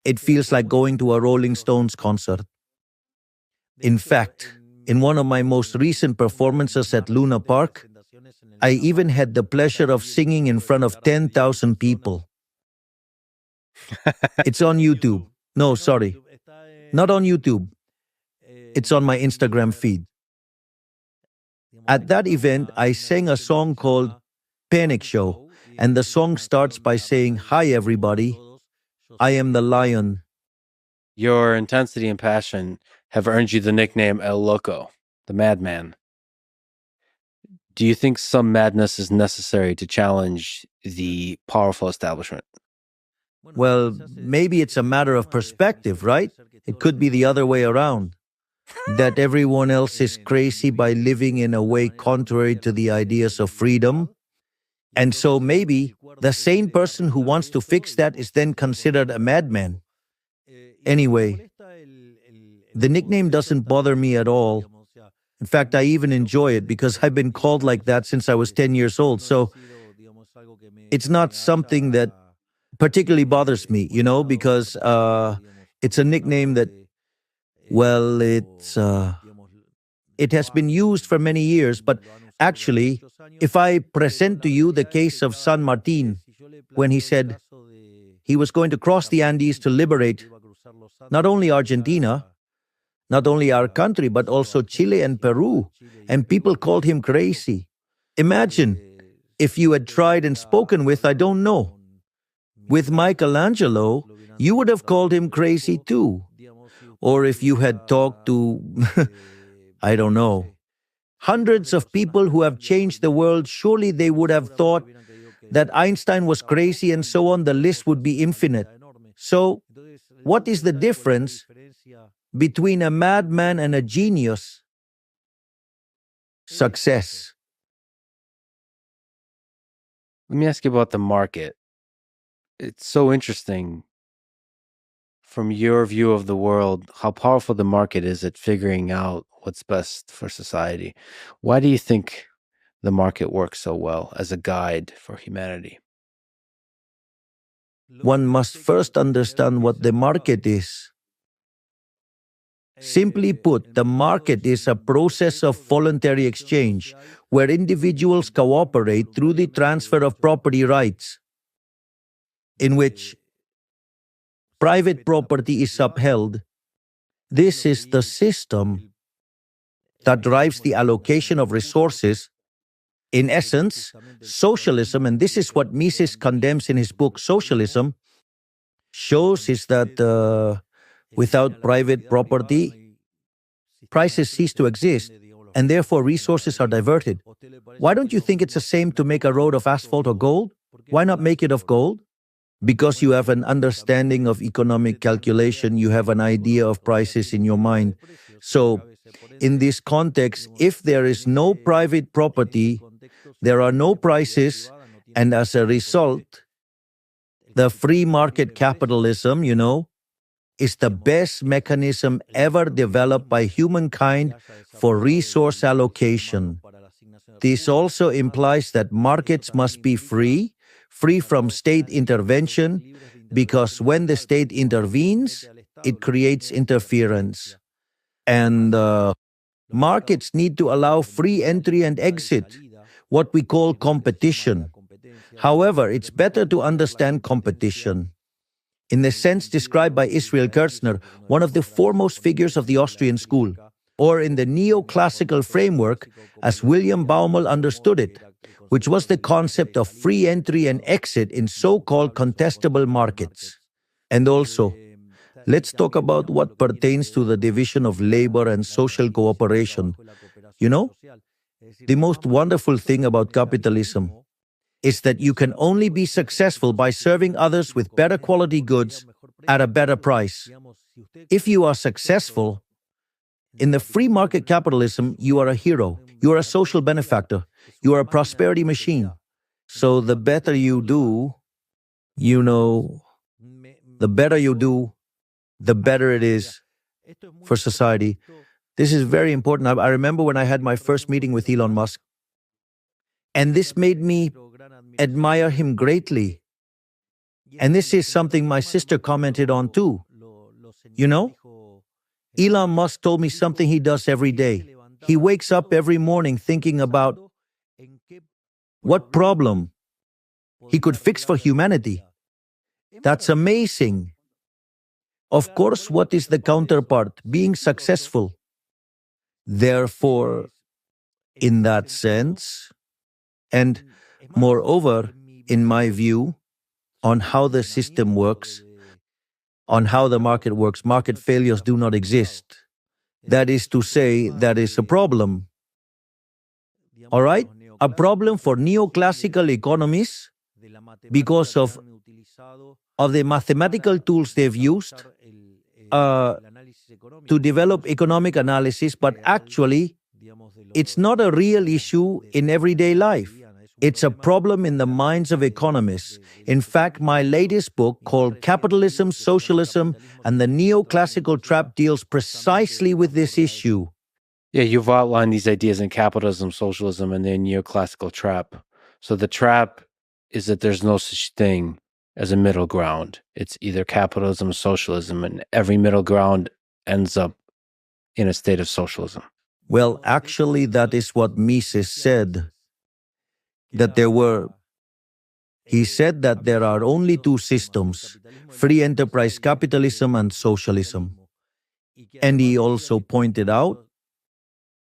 it feels like going to a Rolling Stones concert. In fact, in one of my most recent performances at Luna Park, I even had the pleasure of singing in front of 10,000 people. It's on YouTube. No, sorry. Not on YouTube. It's on my Instagram feed. At that event, I sang a song called Panic Show, and the song starts by saying, "Hi everybody, I am the lion." Your intensity and passion have earned you the nickname El Loco, the madman. Do you think some madness is necessary to challenge the powerful establishment? Well, maybe it's a matter of perspective, right? It could be the other way around. That everyone else is crazy by living in a way contrary to the ideas of freedom. And so maybe the sane person who wants to fix that is then considered a madman. Anyway, the nickname doesn't bother me at all. In fact, I even enjoy it because I've been called like that since I was 10 years old. So it's not something that particularly bothers me, because it's a nickname that, well, it has been used for many years. But actually, if I present to you the case of San Martin, when he said he was going to cross the Andes to liberate not only Argentina, not only our country, but also Chile and Peru, and people called him crazy. Imagine if you had tried and spoken with, I don't know, with Michelangelo, you would have called him crazy too. Or if you had talked to, I don't know, hundreds of people who have changed the world, surely they would have thought that Einstein was crazy and so on. The list would be infinite. So, what is the difference between a madman and a genius? Success. Let me ask you about the market. It's so interesting from your view of the world, how powerful the market is at figuring out what's best for society. Why do you think the market works so well as a guide for humanity? One must first understand what the market is. Simply put, the market is a process of voluntary exchange where individuals cooperate through the transfer of property rights, in which private property is upheld. This is the system that drives the allocation of resources. In essence, socialism, and this is what Mises condemns in his book Socialism, shows is that without private property, prices cease to exist, and therefore resources are diverted. Why don't you think it's the same to make a road of asphalt or gold? Why not make it of gold? Because you have an understanding of economic calculation, you have an idea of prices in your mind. So, in this context, if there is no private property, there are no prices, and as a result, the free market capitalism, is the best mechanism ever developed by humankind for resource allocation. This also implies that markets must be free free from state intervention, because when the state intervenes, it creates interference. And markets need to allow free entry and exit, what we call competition. However, it's better to understand competition in the sense described by Israel Kirzner, one of the foremost figures of the Austrian school, or in the neoclassical framework as William Baumol understood it, which was the concept of free entry and exit in so-called contestable markets. And also, let's talk about what pertains to the division of labor and social cooperation. You know, the most wonderful thing about capitalism is that you can only be successful by serving others with better quality goods at a better price. If you are successful in the free market capitalism, you are a hero, you are a social benefactor, you are a prosperity machine. So the better you do, the better you do, the better it is for society. This is very important. I remember when I had my first meeting with Elon Musk, and this made me admire him greatly. And this is something my sister commented on too. You know, Elon Musk told me something he does every day. He wakes up every morning thinking about what problem he could fix for humanity. That's amazing. Of course, what is the counterpart? Being successful. Therefore, in that sense, and moreover, in my view, on how the system works, on how the market works, market failures do not exist. That is to say, that is a problem. All right? A problem for neoclassical economies because of the mathematical tools they've used to develop economic analysis, but actually, it's not a real issue in everyday life. It's a problem in the minds of economists. In fact, my latest book, called Capitalism, Socialism, and the Neoclassical Trap, deals precisely with this issue. Yeah, you've outlined these ideas in Capitalism, Socialism, and the Neoclassical Trap. So the trap is that there's no such thing as a middle ground. It's either capitalism or socialism, and every middle ground ends up in a state of socialism. Well, actually, that is what Mises said. He said that there are only two systems, free enterprise capitalism and socialism. And he also pointed out,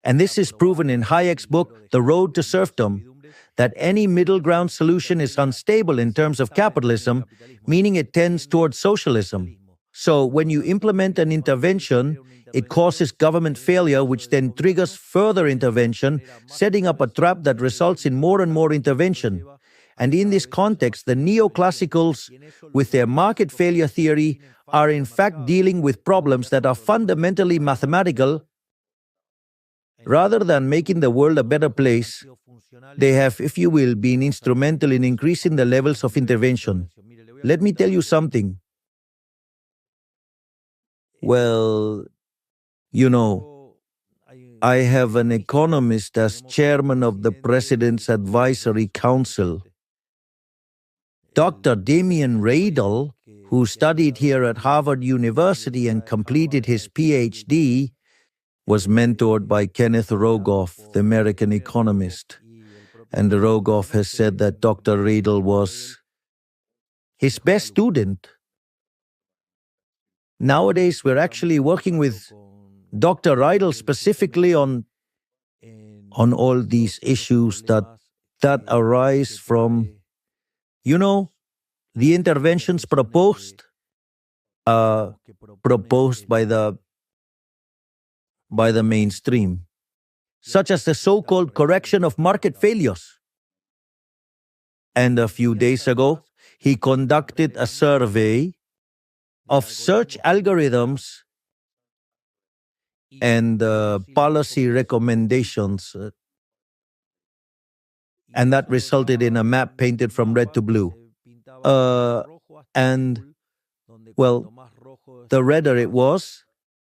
and this is proven in Hayek's book, The Road to Serfdom, that any middle ground solution is unstable in terms of capitalism, meaning it tends towards socialism. So when you implement an intervention, it causes government failure, which then triggers further intervention, setting up a trap that results in more and more intervention. And in this context, the neoclassicals, with their market failure theory, are in fact dealing with problems that are fundamentally mathematical. Rather than making the world a better place, they have, if you will, been instrumental in increasing the levels of intervention. Let me tell you something. Well, you know, I have an economist as chairman of the President's Advisory Council. Dr. Damien Radel, who studied here at Harvard University and completed his PhD, was mentored by Kenneth Rogoff, the American economist. And Rogoff has said that Dr. Radel was his best student. Nowadays, we're actually working with Dr. Radel specifically on all these issues that arise from, you know, the interventions proposed by the mainstream, such as the so-called correction of market failures. And a few days ago, he conducted a survey of search algorithms and policy recommendations. And that resulted in a map painted from red to blue. And, well, the redder it was,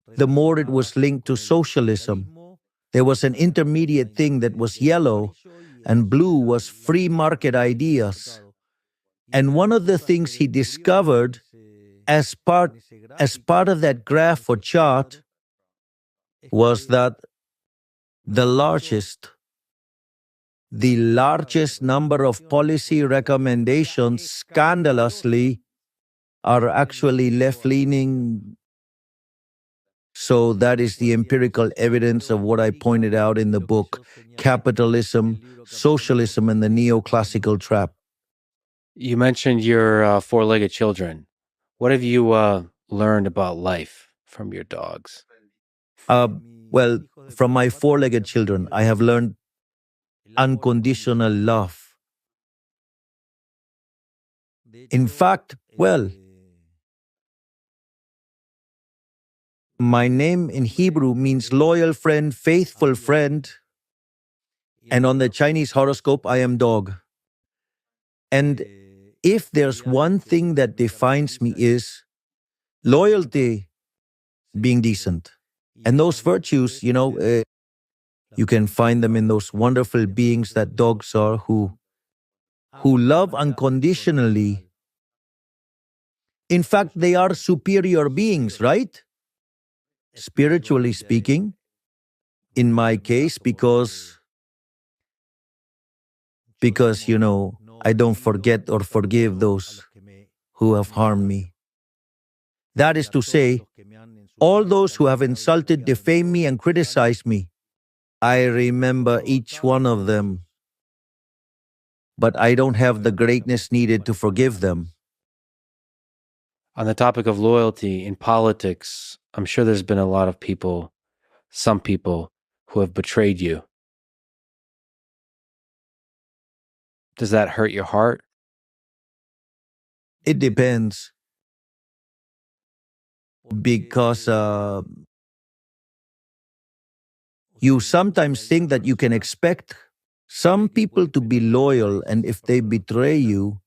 the more it was linked to socialism. There was an intermediate thing that was yellow, and blue was free market ideas. And one of the things he discovered as part of that graph or chart was that the largest number of policy recommendations scandalously are actually left-leaning. So that is the empirical evidence of what I pointed out in the book, Capitalism, Socialism, and the Neoclassical Trap. You mentioned your four-legged children. What have you learned about life from your dogs? Well, from my four-legged children, I have learned unconditional love. In fact, well, my name in Hebrew means loyal friend, faithful friend. And on the Chinese horoscope, I am dog. And if there's one thing that defines me is loyalty, being decent. And those virtues, you can find them in those wonderful beings that dogs are who love unconditionally. In fact, they are superior beings, right? Spiritually speaking, in my case, because I don't forget or forgive those who have harmed me. That is to say, all those who have insulted, defamed me, and criticized me. I remember each one of them, but I don't have the greatness needed to forgive them. On the topic of loyalty in politics, I'm sure there's been a lot of people, some people, who have betrayed you. Does that hurt your heart? It depends. Because you sometimes think that you can expect some people to be loyal, and if they betray you,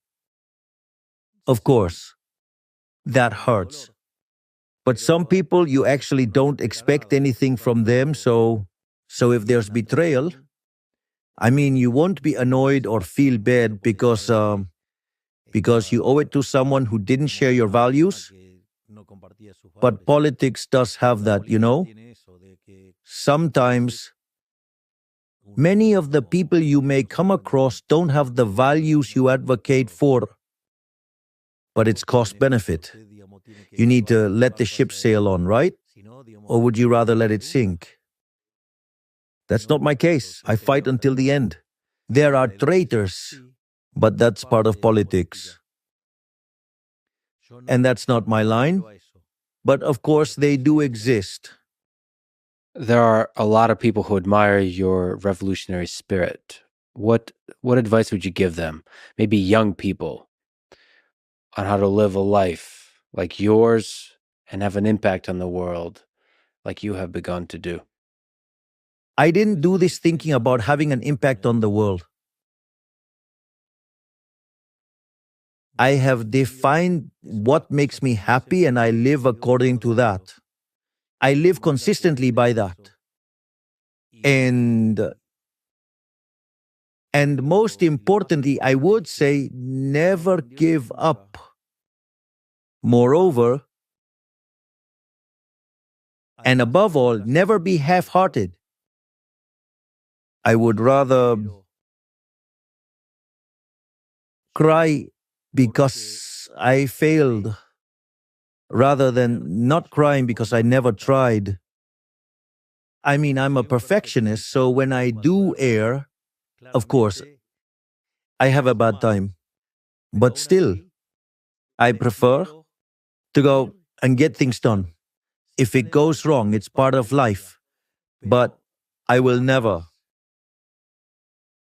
of course, that hurts. But some people, you actually don't expect anything from them, so if there's betrayal, you won't be annoyed or feel bad because you owe it to someone who didn't share your values. But politics does have that, Sometimes, many of the people you may come across don't have the values you advocate for, but it's cost benefit. You need to let the ship sail on, right? Or would you rather let it sink? That's not my case. I fight until the end. There are traitors, but that's part of politics. And that's not my line. But of course, they do exist. There are a lot of people who admire your revolutionary spirit. What advice would you give them, maybe young people, on how to live a life like yours and have an impact on the world like you have begun to do? I didn't do this thinking about having an impact on the world. I have defined what makes me happy and I live according to that. I live consistently by that. And most importantly, I would say never give up. Moreover, and above all, never be half-hearted. I would rather cry because I failed rather than not crying because I never tried. I'm a perfectionist, so when I do err, of course, I have a bad time. But still, I prefer to go and get things done. If it goes wrong, it's part of life. But I will never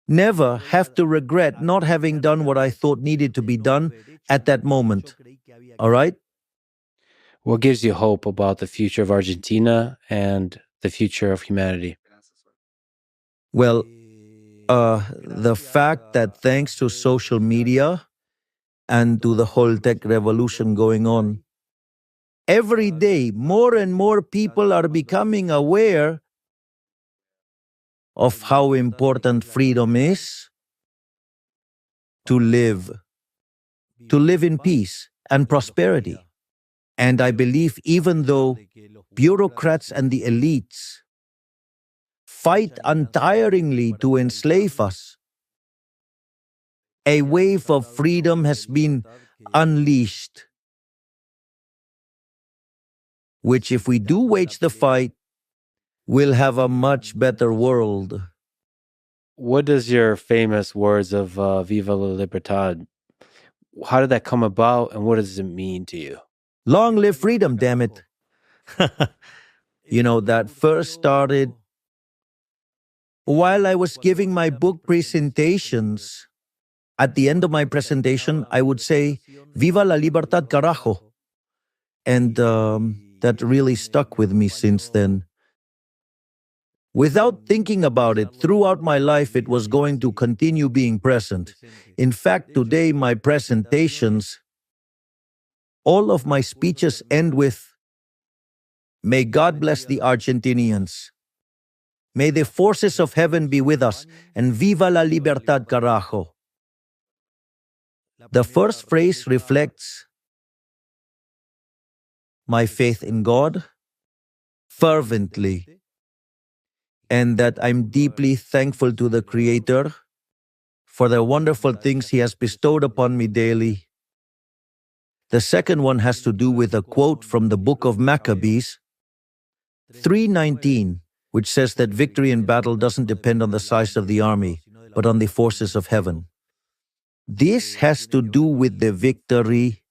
have to regret not having done what I thought needed to be done at that moment. All right? What gives you hope about the future of Argentina and the future of humanity? Well, the fact that thanks to social media and to the whole tech revolution going on, every day more and more people are becoming aware of how important freedom is to live to live in peace and prosperity. And I believe even though bureaucrats and the elites fight untiringly to enslave us, a wave of freedom has been unleashed, which if we do wage the fight, will have a much better world. What does your famous words of Viva la Libertad, how did that come about and what does it mean to you? Long live freedom, damn it. That first started while I was giving my book presentations. At the end of my presentation, I would say, Viva la Libertad, carajo. And that really stuck with me since then. Without thinking about it, throughout my life, it was going to continue being present. In fact, today, my presentations, all of my speeches end with, may God bless the Argentinians. May the forces of heaven be with us, and viva la libertad, carajo. The first phrase reflects my faith in God fervently, and that I'm deeply thankful to the Creator for the wonderful things He has bestowed upon me daily. The second one has to do with a quote from the book of Maccabees 3:19, which says that victory in battle doesn't depend on the size of the army, but on the forces of heaven. This has to do with the victory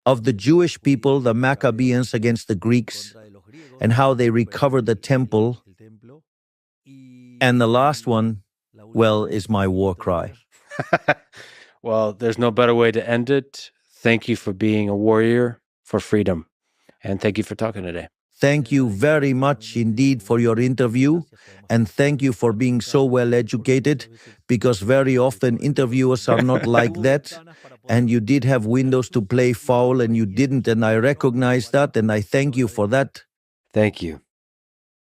of the Jewish people, the Maccabees, against the Greeks, and how they recovered the temple. And the last one, well, is my war cry. Well, there's no better way to end it. Thank you for being a warrior for freedom. And thank you for talking today. Thank you very much indeed for your interview, and thank you for being so well educated, because very often interviewers are not like that, and you did have windows to play foul and you didn't, and I recognize that, and I thank you for that. Thank you.